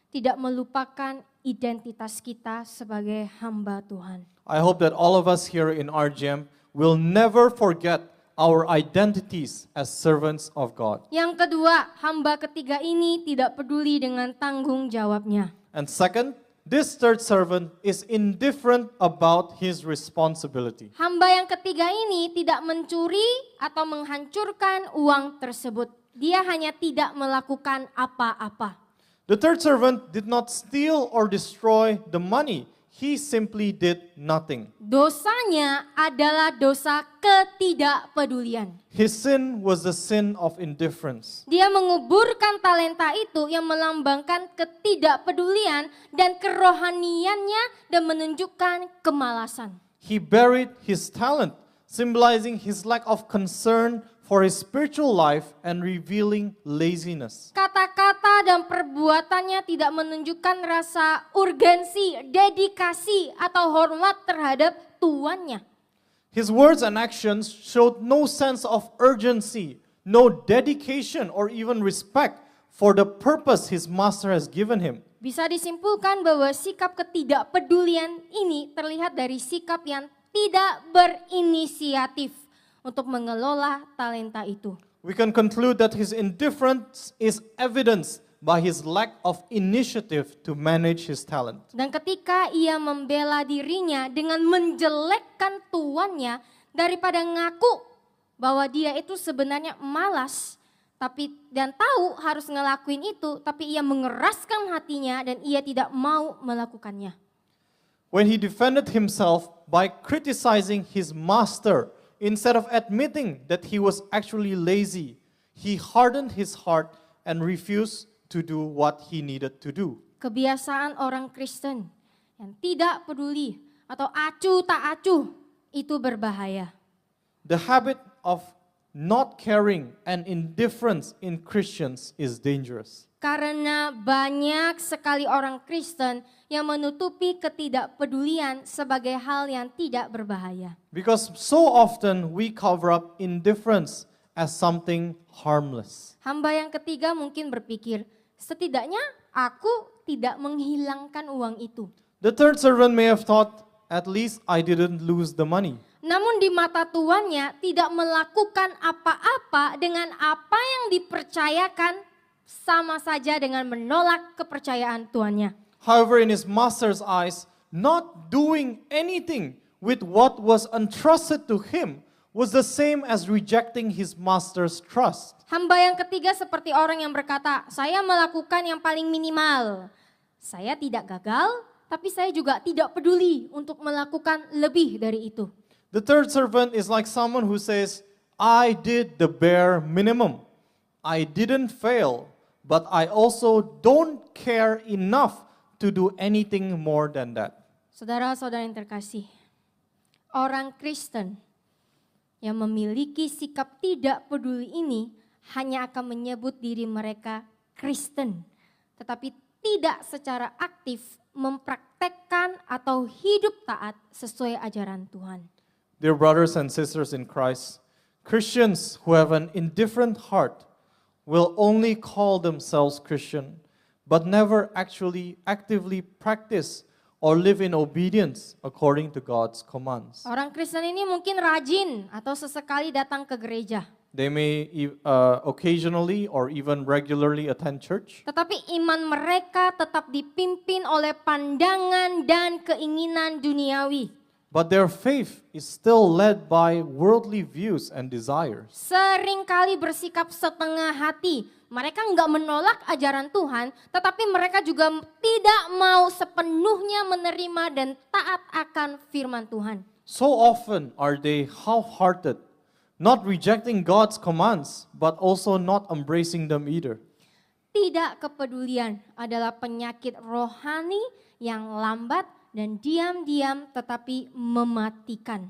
tidak melupakan identitas kita sebagai hamba Tuhan. I hope that all of us here in RGM will never forget our identities as servants of God. Yang kedua, hamba ketiga ini tidak peduli dengan tanggung jawabnya. And second, this third servant is indifferent about his responsibility. Hamba yang ketiga ini tidak mencuri atau menghancurkan uang tersebut. Dia hanya tidak melakukan apa-apa. The third servant did not steal or destroy the money. He simply did nothing. Dosanya adalah dosa ketidakpedulian. His sin was the sin of indifference. Dia menguburkan talenta itu yang melambangkan ketidakpedulian dan kerohaniannya dan menunjukkan kemalasan. He buried his talent, symbolizing his lack of concern for his spiritual life and revealing laziness. Kata-kata dan perbuatannya tidak menunjukkan rasa urgensi, dedikasi, atau hormat terhadap tuannya. His words and actions showed no sense of urgency, no dedication, or even respect for the purpose his master has given him. Bisa disimpulkan bahwa sikap ketidakpedulian ini terlihat dari sikap yang tidak berinisiatif untuk mengelola talenta itu. We can conclude that his indifference is evidenced by his lack of initiative to manage his talent. Dan ketika ia membela dirinya dengan menjelekkan tuannya daripada ngaku bahwa dia itu sebenarnya malas dan tahu harus ngelakuin itu, tapi ia mengeraskan hatinya dan ia tidak mau melakukannya. When he defended himself by criticizing his master, instead of admitting that he was actually lazy, he hardened his heart and refused to do what he needed to do. Kebiasaan orang Kristen yang tidak peduli atau acuh tak acuh itu berbahaya. The habit of not caring and indifference in Christians is dangerous. Karena banyak sekali orang Kristen yang menutupi ketidakpedulian sebagai hal yang tidak berbahaya. Because so often we cover up indifference as something harmless. Hamba yang ketiga mungkin berpikir, setidaknya aku tidak menghilangkan uang itu. The third servant may have thought, at least I didn't lose the money. Namun di mata tuannya tidak melakukan apa-apa dengan apa yang dipercayakan, sama saja dengan menolak kepercayaan tuannya. However, in his master's eyes, not doing anything with what was entrusted to him was the same as rejecting his master's trust. Hamba yang ketiga seperti orang yang berkata, saya melakukan yang paling minimal. Saya tidak gagal, tapi saya juga tidak peduli untuk melakukan lebih dari itu. The third servant is like someone who says, I did the bare minimum. I didn't fail, but I also don't care enough to do anything more than that. Saudara-saudara yang terkasih, orang Kristen yang memiliki sikap tidak peduli ini hanya akan menyebut diri mereka Kristen, tetapi tidak secara aktif mempraktekkan atau hidup taat sesuai ajaran Tuhan. Dear brothers and sisters in Christ, Christians who have an indifferent heart will only call themselves Christian, but never actually actively practice or live in obedience according to God's commands. Orang Kristen ini mungkin rajin atau sesekali datang ke gereja. They may occasionally or even regularly attend church, Tetapi iman mereka tetap dipimpin oleh pandangan dan keinginan duniawi. but their faith is still led by worldly views and desires. Seringkali bersikap setengah hati. Mereka enggak menolak ajaran Tuhan, tetapi mereka juga tidak mau sepenuhnya menerima dan taat akan firman Tuhan. So often are they half-hearted, not rejecting God's commands, but also not embracing them either. Tidak kepedulian adalah penyakit rohani yang lambat dan diam-diam tetapi mematikan.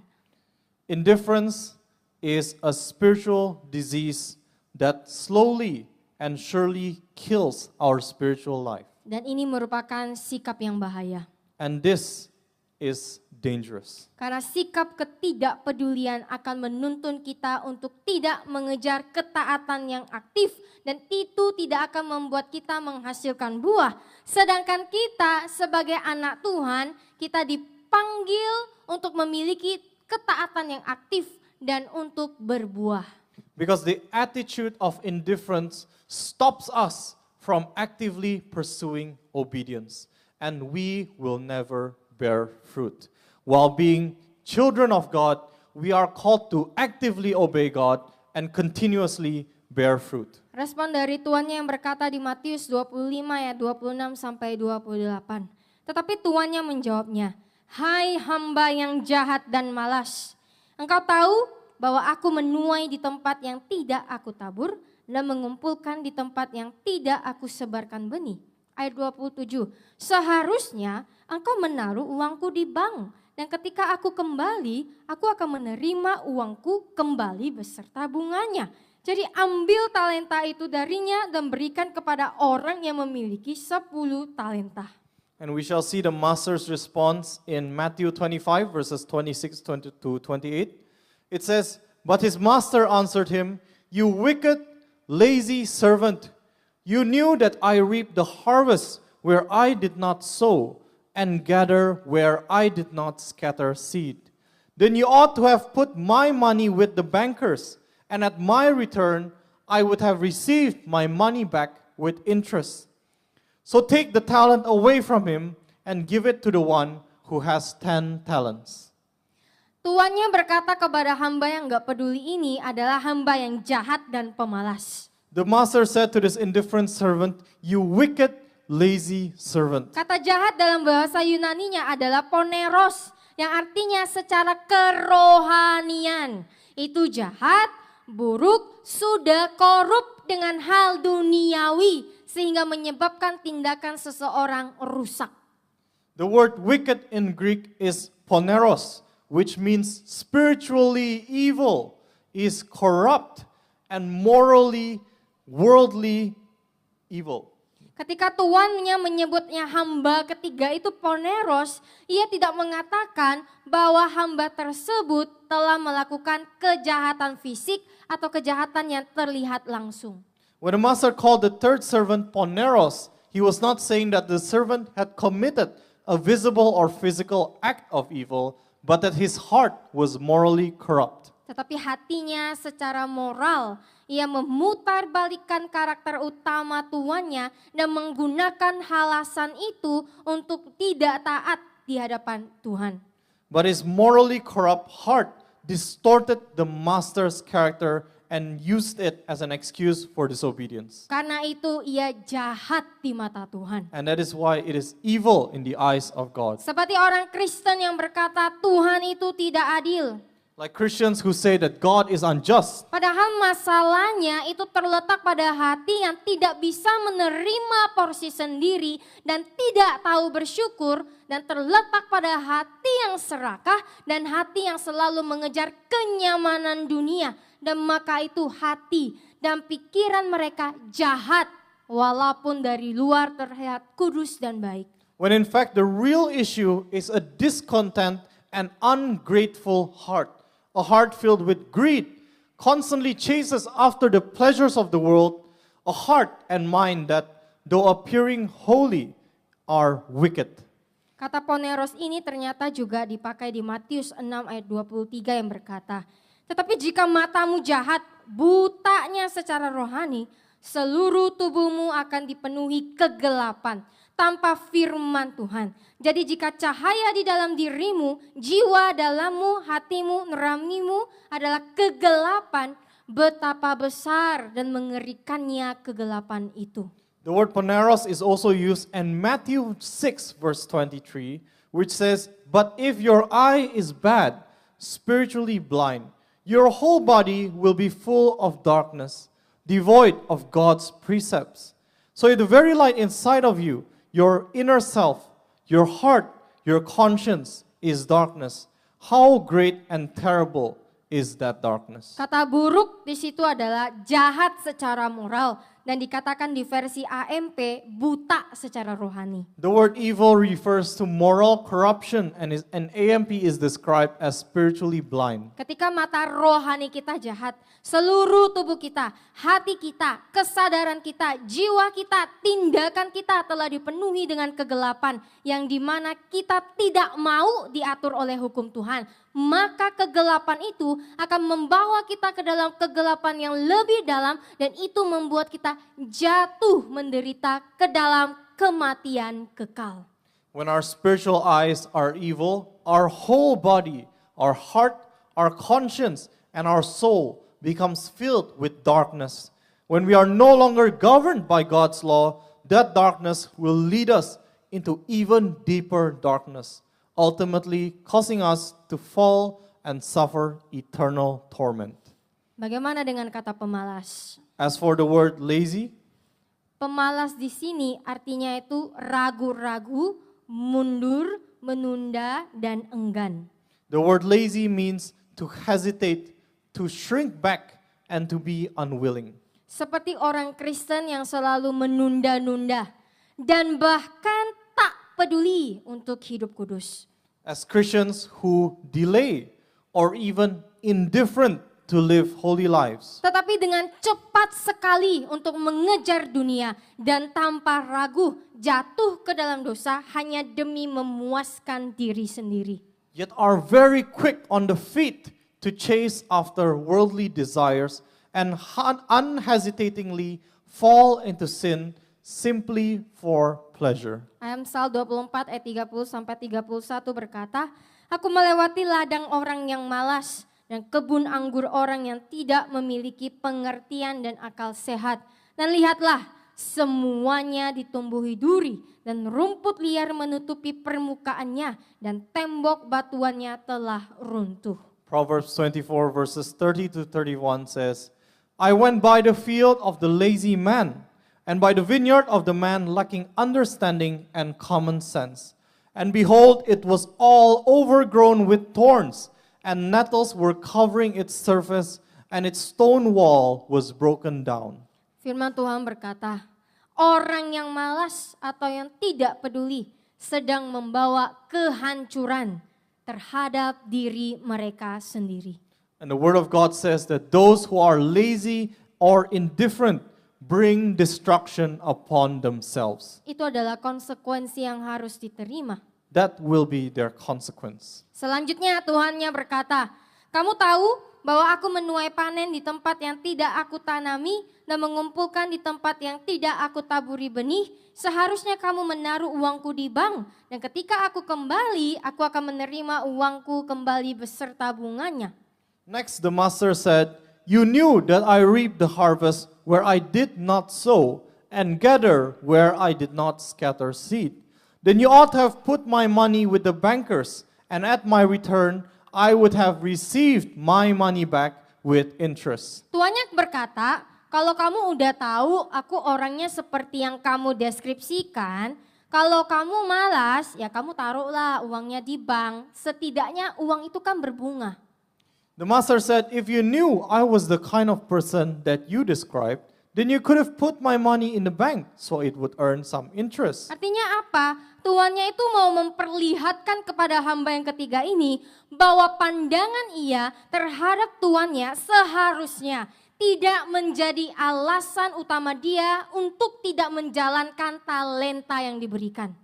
Indifference is a spiritual disease that slowly and surely kills our spiritual life. Dan ini merupakan sikap yang bahaya. And this is dangerous. Karena sikap ketidakpedulian akan menuntun kita untuk tidak mengejar ketaatan yang aktif dan itu tidak akan membuat kita menghasilkan buah. Sedangkan kita sebagai anak Tuhan, kita dipanggil untuk memiliki ketaatan yang aktif dan untuk berbuah. Because the attitude of indifference stops us from actively pursuing obedience, and we will never bear fruit. While being children of God, we are called to actively obey God and continuously bear fruit. Respon dari tuannya yang berkata di Matius 25 ayat 26 sampai 28. Tetapi tuannya menjawabnya, "Hai hamba yang jahat dan malas, engkau tahu bahwa aku menuai di tempat yang tidak aku tabur dan mengumpulkan di tempat yang tidak aku sebarkan benih." Ayat 27, "Seharusnya engkau menaruh uangku di bank dan ketika aku kembali, aku akan menerima uangku kembali beserta bunganya." Jadi ambil talenta itu darinya dan berikan kepada orang yang memiliki 10 talenta. And we shall see the master's response in Matthew 25 verses 26 to 28. It says, "But his master answered him, 'You wicked, lazy servant, you knew that I reap the harvest where I did not sow and gather where I did not scatter seed. Then you ought to have put my money with the bankers, and at my return I would have received my money back with interest. So take the talent away from him and give it to the one who has 10 talents. Tuannya berkata kepada hamba yang gak peduli ini adalah hamba yang jahat dan pemalas. The master said to this indifferent servant, 'You wicked, lazy servant.'" Kata jahat dalam bahasa Yunaninya adalah poneros, yang artinya secara kerohanian. Itu jahat, buruk, sudah korup dengan hal duniawi sehingga menyebabkan tindakan seseorang rusak. The word wicked in Greek is poneros, which means spiritually evil, is corrupt and morally, worldly evil. Ketika tuannya menyebutnya hamba ketiga itu poneros, ia tidak mengatakan bahwa hamba tersebut telah melakukan kejahatan fisik atau kejahatan yang terlihat langsung. When the master called the third servant poneros, he was not saying that the servant had committed a visible or physical act of evil, but that his heart was morally corrupt. Tetapi hatinya secara moral, ia memutarbalikkan karakter utama tuannya dan menggunakan alasan itu untuk tidak taat di hadapan Tuhan. But his morally corrupt heart distorted the master's character and used it as an excuse for disobedience. Karena itu ia jahat di mata Tuhan. And that is why it is evil in the eyes of God. Seperti orang Kristen yang berkata Tuhan itu tidak adil. Like Christians who say that God is unjust. Padahal masalahnya itu terletak pada hati yang tidak bisa menerima porsi sendiri dan tidak tahu bersyukur, dan terletak pada hati yang serakah dan hati yang selalu mengejar kenyamanan dunia, dan maka itu hati dan pikiran mereka jahat walaupun dari luar terlihat kudus dan baik. When in fact the real issue is a discontent and ungrateful heart. A heart filled with greed, constantly chases after the pleasures of the world, a heart and mind that, though appearing holy, are wicked. Kata poneros ini ternyata juga dipakai di Matius 6 ayat 23 yang berkata, "Tetapi jika matamu jahat, butanya secara rohani, seluruh tubuhmu akan dipenuhi kegelapan tanpa firman Tuhan. Jadi jika cahaya di dalam dirimu, jiwa dalammu, hatimu, nuranimu adalah kegelapan, betapa besar dan mengerikannya kegelapan itu." The word poneros is also used in Matthew 6 verse 23, which says, "But if your eye is bad, spiritually blind, your whole body will be full of darkness, devoid of God's precepts. So if the very light inside of you, your inner self, your heart, your conscience is darkness. How great and terrible is that darkness. Kata buruk di situ adalah jahat secara moral dan dikatakan di versi AMP buta secara rohani. The word evil refers to moral corruption and AMP is described as spiritually blind. Ketika mata rohani kita jahat, seluruh tubuh kita, hati kita, kesadaran kita, jiwa kita, tindakan kita telah dipenuhi dengan kegelapan yang dimana kita tidak mau diatur oleh hukum Tuhan. Maka kegelapan itu akan membawa kita ke dalam kegelapan yang lebih dalam dan itu membuat kita jatuh menderita ke dalam kematian kekal. When our spiritual eyes are evil, our whole body, our heart, our conscience, and our soul becomes filled with darkness. When we are no longer governed by God's law, that darkness will lead us into even deeper darkness, ultimately causing us to fall and suffer eternal torment. Bagaimana dengan kata pemalas? As for the word lazy, Pemalas di sini artinya itu ragu-ragu, mundur, menunda, dan enggan. the word lazy means to hesitate, to shrink back, and to be unwilling. Seperti orang Kristen yang selalu menunda-nunda dan bahkan tak peduli untuk hidup kudus. As Christians who delay or even indifferent to live holy lives. Tetapi dengan cepat sekali untuk mengejar dunia dan tanpa ragu jatuh ke dalam dosa hanya demi memuaskan diri sendiri. Yet are very quick on the feet to chase after worldly desires and unhesitatingly fall into sin simply for pleasure. Amsal 24 ayat 30 sampai 31 berkata, "Aku melewati ladang orang yang malas dan kebun anggur orang yang tidak memiliki pengertian dan akal sehat. Dan lihatlah, semuanya ditumbuhi duri dan rumput liar menutupi permukaannya dan tembok batuannya telah runtuh." Proverbs 24 verses 30 to 31 says, I went by the field of the lazy man, and by the vineyard of the man lacking understanding and common sense. And behold, it was all overgrown with thorns, and nettles were covering its surface, and its stone wall was broken down. Firman Tuhan berkata, orang yang malas atau yang tidak peduli sedang membawa kehancuran terhadap diri mereka sendiri. And the word of God says that those who are lazy or indifferent bring destruction upon themselves. Itu adalah konsekuensi yang harus diterima. That will be their consequence. Selanjutnya Tuhannya berkata, kamu tahu bahwa aku menuai panen di tempat yang tidak aku tanami dan mengumpulkan di tempat yang tidak aku taburi benih. Seharusnya kamu menaruh uangku di bank dan ketika aku kembali, aku akan menerima uangku kembali beserta bunganya. Next, the master said, you knew that I reaped the harvest where I did not sow and gather where I did not scatter seed. Then you ought to have put my money with the bankers, and at my return, I would have received my money back with interest. Tuannya berkata, kalau kamu udah tahu aku orangnya seperti yang kamu deskripsikan, kalau kamu malas, ya kamu taruhlah uangnya di bank, setidaknya uang itu kan berbunga. The master said, if you knew I was the kind of person that you described, then you could have put my money in the bank so it would earn some interest. Artinya apa? Tuannya itu mau memperlihatkan kepada hamba yang ketiga ini bahwa pandangan ia terhadap tuannya seharusnya tidak menjadi alasan utama dia untuk tidak menjalankan talenta yang diberikan.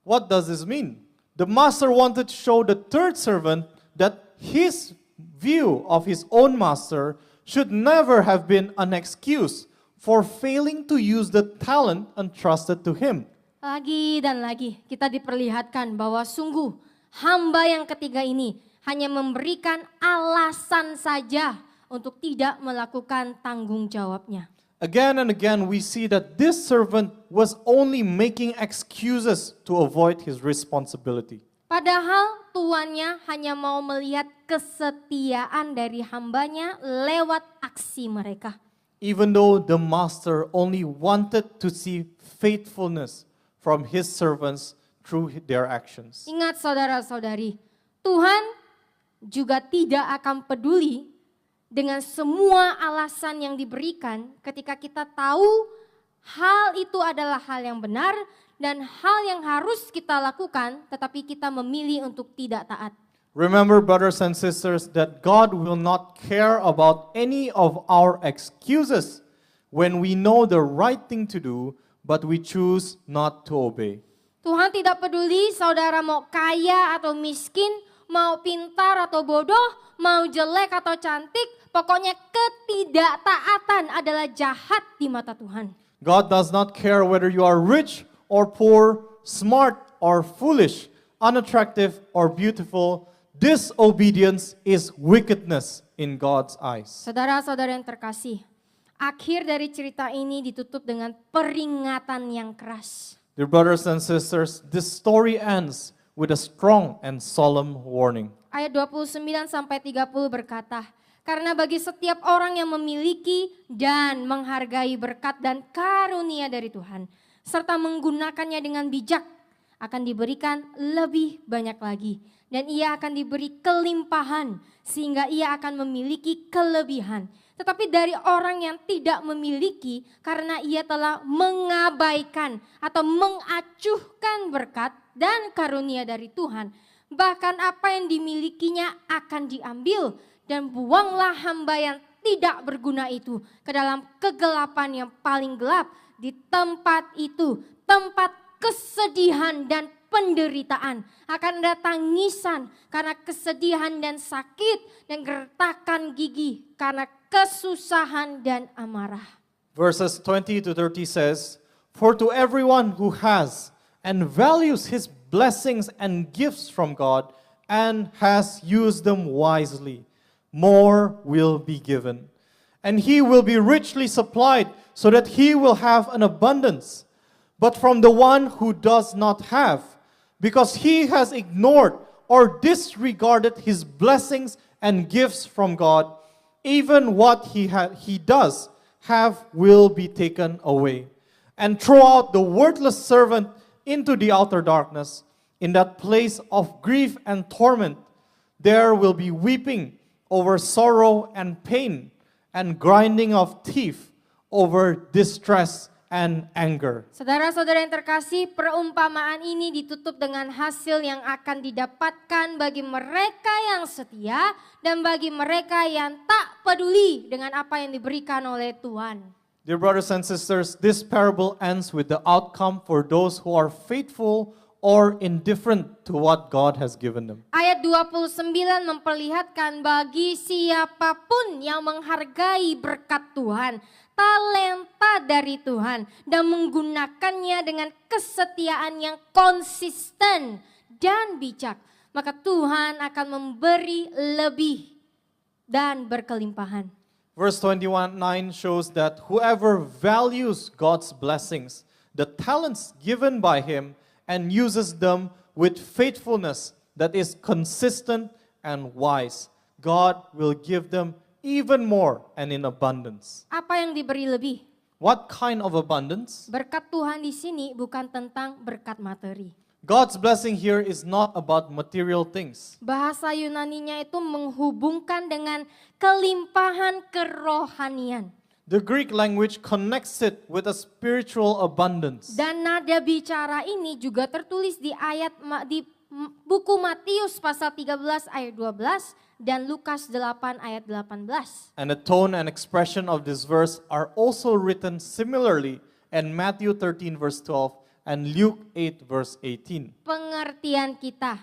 What does this mean? The master wanted to show the third servant that his view of his own master should never have been an excuse for failing to use the talent entrusted to him. Lagi dan lagi kita diperlihatkan bahwa sungguh hamba yang ketiga ini hanya memberikan alasan saja untuk tidak melakukan tanggung jawabnya. Again and again we see that this servant was only making excuses to avoid his responsibility. Padahal tuannya hanya mau melihat kesetiaan dari hambanya lewat aksi mereka. Even though the master only wanted to see faithfulness from his servants through their actions. Ingat saudara-saudari, Tuhan juga tidak akan peduli dengan semua alasan yang diberikan ketika kita tahu hal itu adalah hal yang benar dan hal yang harus kita lakukan, tetapi kita memilih untuk tidak taat. Remember, brothers and sisters, that God will not care about any of our excuses when we know the right thing to do, but we choose not to obey. Tuhan tidak peduli saudara mau kaya atau miskin, mau pintar atau bodoh, mau jelek atau cantik, pokoknya ketidaktaatan adalah jahat di mata Tuhan. God does not care whether you are rich or poor, smart or foolish, unattractive or beautiful. Disobedience is wickedness in God's eyes. Saudara-saudara yang terkasih, akhir dari cerita ini ditutup dengan peringatan yang keras. Dear brothers and sisters, this story ends with a strong and solemn warning. Ayat 29-30 berkata, karena bagi setiap orang yang memiliki dan menghargai berkat dan karunia dari Tuhan, serta menggunakannya dengan bijak, akan diberikan lebih banyak lagi. Dan ia akan diberi kelimpahan sehingga ia akan memiliki kelebihan. Tetapi dari orang yang tidak memiliki karena ia telah mengabaikan atau mengacuhkan berkat dan karunia dari Tuhan, bahkan apa yang dimilikinya akan diambil dan buanglah hamba yang tidak berguna itu ke dalam kegelapan yang paling gelap. Di tempat itu, tempat kesedihan dan penderitaan, akan ada tangisan karena kesedihan dan sakit dan gertakan gigi karena kesusahan dan amarah. Verses 20 to 30 says, "For to everyone who has and values his blessings and gifts from God and has used them wisely, more will be given. And he will be richly supplied so that he will have an abundance. But from the one who does not have, because he has ignored or disregarded his blessings and gifts from God, even what he does have will be taken away. And throw out the worthless servant into the outer darkness. In that place of grief and torment, there will be weeping over sorrow and pain, and grinding of teeth over distress and anger." Saudara-saudara yang terkasih, perumpamaan ini ditutup dengan hasil yang akan didapatkan bagi mereka yang setia dan bagi mereka yang tak peduli dengan apa yang diberikan oleh Tuhan. Dear brothers and sisters, this parable ends with the outcome for those who are faithful or indifferent to what God has given them. Ayat 29 memperlihatkan bagi siapapun yang menghargai berkat Tuhan, talenta dari Tuhan, dan menggunakannya dengan kesetiaan yang konsisten dan bijak, maka Tuhan akan memberi lebih dan berkelimpahan. Verse 21:9 shows that whoever values God's blessings, the talents given by Him, and uses them with faithfulness that is consistent and wise, God will give them even more and in abundance. Apa yang diberi lebih? What kind of abundance? Berkat Tuhan di sini bukan tentang berkat materi. God's blessing here is not about material things. Bahasa Yunaninya itu menghubungkan dengan kelimpahan kerohanian. The Greek language connects it with a spiritual abundance. Dan nada bicara ini juga tertulis di buku Matius pasal 13 ayat 12 dan Lukas 8 ayat 18. And the tone and expression of this verse are also written similarly in Matthew 13 verse 12 and Luke 8 verse 18. Pengertian kita,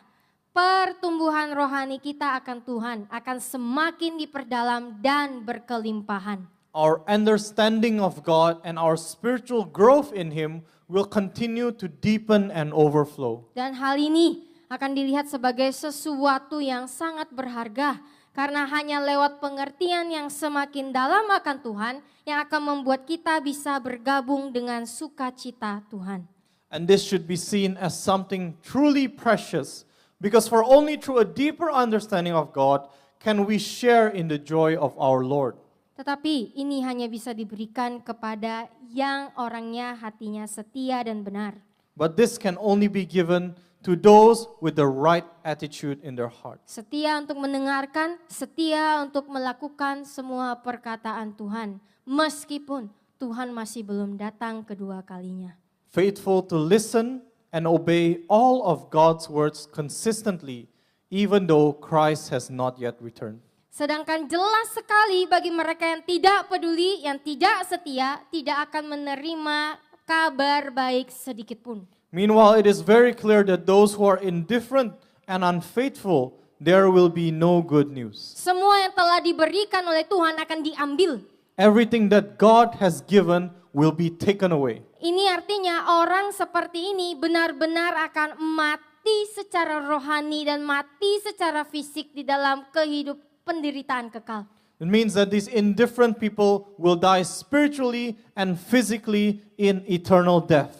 pertumbuhan rohani kita akan Tuhan akan semakin diperdalam dan berkelimpahan. Our understanding of God and our spiritual growth in Him will continue to deepen and overflow. Dan hal ini akan dilihat sebagai sesuatu yang sangat berharga karena hanya lewat pengertian yang semakin dalam akan Tuhan yang akan membuat kita bisa bergabung dengan sukacita Tuhan. And this should be seen as something truly precious, because for only through a deeper understanding of God can we share in the joy of our Lord. Tetapi ini hanya bisa diberikan kepada yang orangnya hatinya setia dan benar. But this can only be given to those with the right attitude in their heart. Setia untuk mendengarkan, setia untuk melakukan semua perkataan Tuhan. Meskipun Tuhan masih belum datang kedua kalinya. Faithful to listen and obey all of God's words consistently, even though Christ has not yet returned. Sedangkan jelas sekali bagi mereka yang tidak peduli, yang tidak setia, tidak akan menerima kabar baik sedikit pun. Meanwhile, it is very clear that those who are indifferent and unfaithful, there will be no good news. Semua yang telah diberikan oleh Tuhan akan diambil. Everything that God has given will be taken away. Ini artinya orang seperti ini benar-benar akan mati secara rohani dan mati secara fisik di dalam kehidupan penderitaan kekal. It means that these indifferent people will die spiritually and physically in eternal death.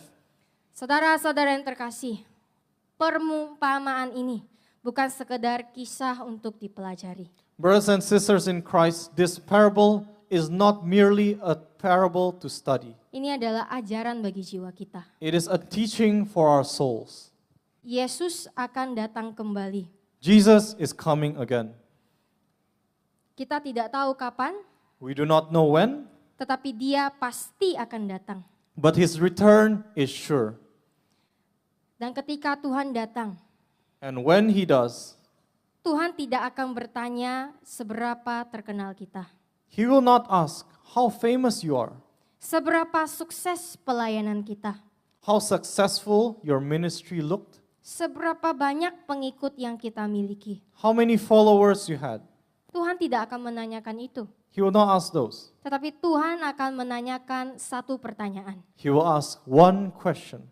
Saudara-saudara yang terkasih, perumpamaan ini bukan sekedar kisah untuk dipelajari. Brothers and sisters in Christ, this parable is not merely a parable to study. Ini adalah ajaran bagi jiwa kita. It is a teaching for our souls. Yesus akan datang kembali. Jesus is coming again. Kita tidak tahu kapan, We do not know when, tetapi Dia pasti akan datang. but his return is sure. Dan ketika Tuhan datang, And when he does, Tuhan tidak akan bertanya seberapa terkenal kita. he will not ask how famous you are, Seberapa sukses pelayanan kita. how successful your ministry looked, Seberapa banyak pengikut yang kita miliki. how many followers you had. Tuhan tidak akan menanyakan itu. He will not ask those. Tetapi Tuhan akan menanyakan satu pertanyaan. He will ask one question.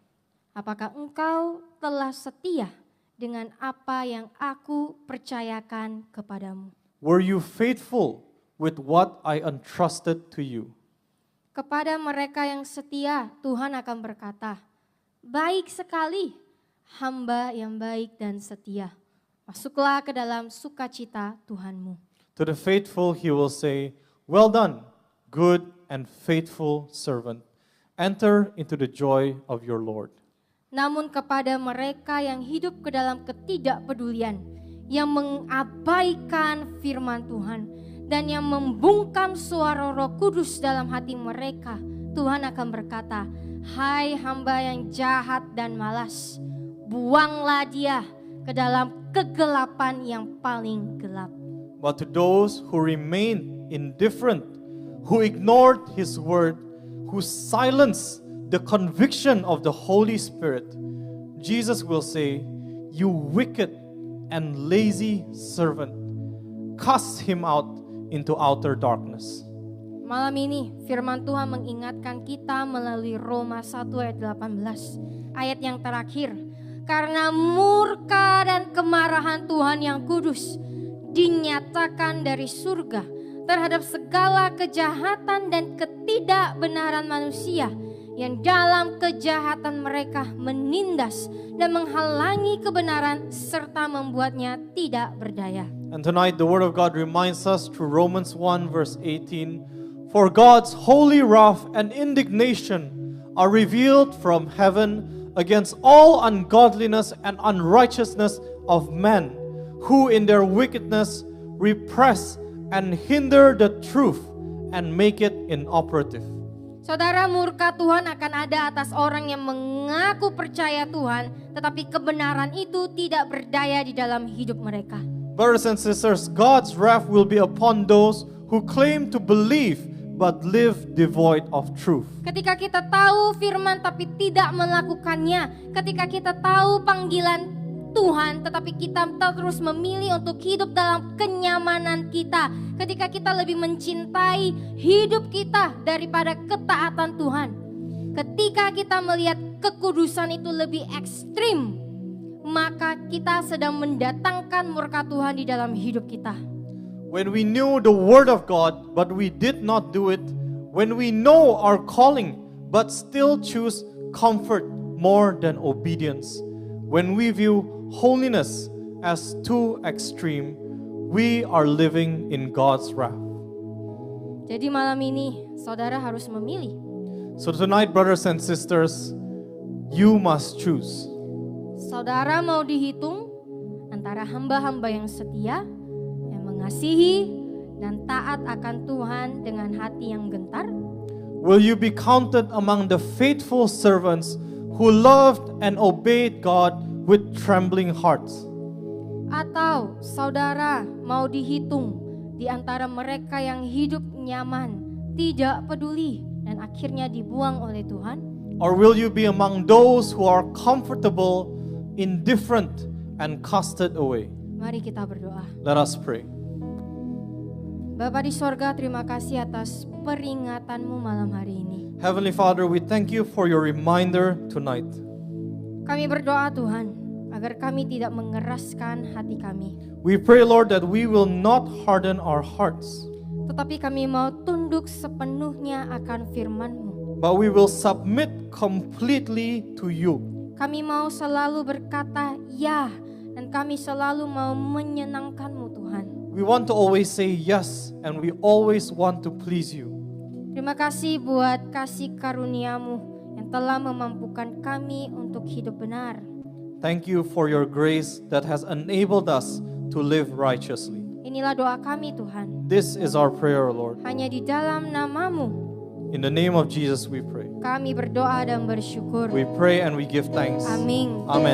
Apakah engkau telah setia dengan apa yang aku percayakan kepadamu? Were you faithful with what I entrusted to you? Kepada mereka yang setia, Tuhan akan berkata, baik sekali hamba yang baik dan setia. Masuklah ke dalam sukacita Tuhanmu. To the faithful he will say, well done, good and faithful servant. Enter into the joy of your Lord. Namun kepada mereka yang hidup ke dalam ketidakpedulian, yang mengabaikan firman Tuhan, dan yang membungkam suara Roh Kudus dalam hati mereka, Tuhan akan berkata, hai hamba yang jahat dan malas, buanglah dia ke dalam kegelapan yang paling gelap. But to those who remained indifferent, who ignored his word, who silenced the conviction of the Holy Spirit, Jesus will say, you wicked and lazy servant, cast him out into outer darkness. Malam ini firman Tuhan mengingatkan kita melalui Roma 1 ayat 18. Ayat yang terakhir. Karena murka dan kemarahan Tuhan yang kudus dinyatakan dari surga terhadap segala kejahatan dan ketidakbenaran manusia yang dalam kejahatan mereka menindas dan menghalangi kebenaran serta membuatnya tidak berdaya. And tonight the word of God reminds us through Romans 1 verse 18, for God's holy wrath and indignation are revealed from heaven against all ungodliness and unrighteousness of men, who in their wickedness repress and hinder the truth and make it inoperative. Saudara, murka Tuhan akan ada atas orang yang mengaku percaya Tuhan, tetapi kebenaran itu tidak berdaya di dalam hidup mereka. Brothers and sisters, God's wrath will be upon those who claim to believe but live devoid of truth. Ketika kita tahu firman tapi tidak melakukannya, ketika kita tahu panggilan Tuhan tetapi kita terus memilih untuk hidup dalam kenyamanan kita, ketika kita lebih mencintai hidup kita daripada ketaatan Tuhan, ketika kita melihat kekudusan itu lebih ekstrim, maka kita sedang mendatangkan murka Tuhan di dalam hidup kita. When we knew the word of God but we did not do it, when we know our calling but still choose comfort more than obedience, when we view holiness as too extreme, we are living in God's wrath. Jadi malam ini saudara harus memilih. So tonight, brothers and sisters, You must choose. Saudara mau dihitung antara hamba-hamba yang setia, yang mengasihi, dan taat akan Tuhan dengan hati yang gentar? Will you be counted among the faithful servants who loved and obeyed God with trembling hearts? Atau saudara mau dihitung di antara mereka yang hidup nyaman, tidak peduli, dan akhirnya dibuang oleh Tuhan? Or will you be among those who are comfortable, indifferent, and casted away? Mari kita berdoa. Let us pray. Bapa di sorga, terima kasih atas peringatanmu malam hari ini. Heavenly Father, we thank you for your reminder tonight. Kami berdoa Tuhan, agar kami tidak mengeraskan hati kami. We pray, Lord, that we will not harden our hearts, Tetapi kami mau tunduk sepenuhnya akan firman-Mu. but we will submit completely to you. Kami mau selalu berkata ya, dan kami selalu mau menyenangkan-Mu Tuhan. We want to always say yes, and we always want to please you. Terima kasih buat kasih karunia-Mu yang telah memampukan kami untuk hidup benar. Thank you for your grace that has enabled us to live righteously. Inilah doa kami Tuhan. This is our prayer, Lord. Hanya di dalam nama-Mu In the name of Jesus we pray. kami berdoa dan bersyukur. We pray and we give thanks. Amin. Amen.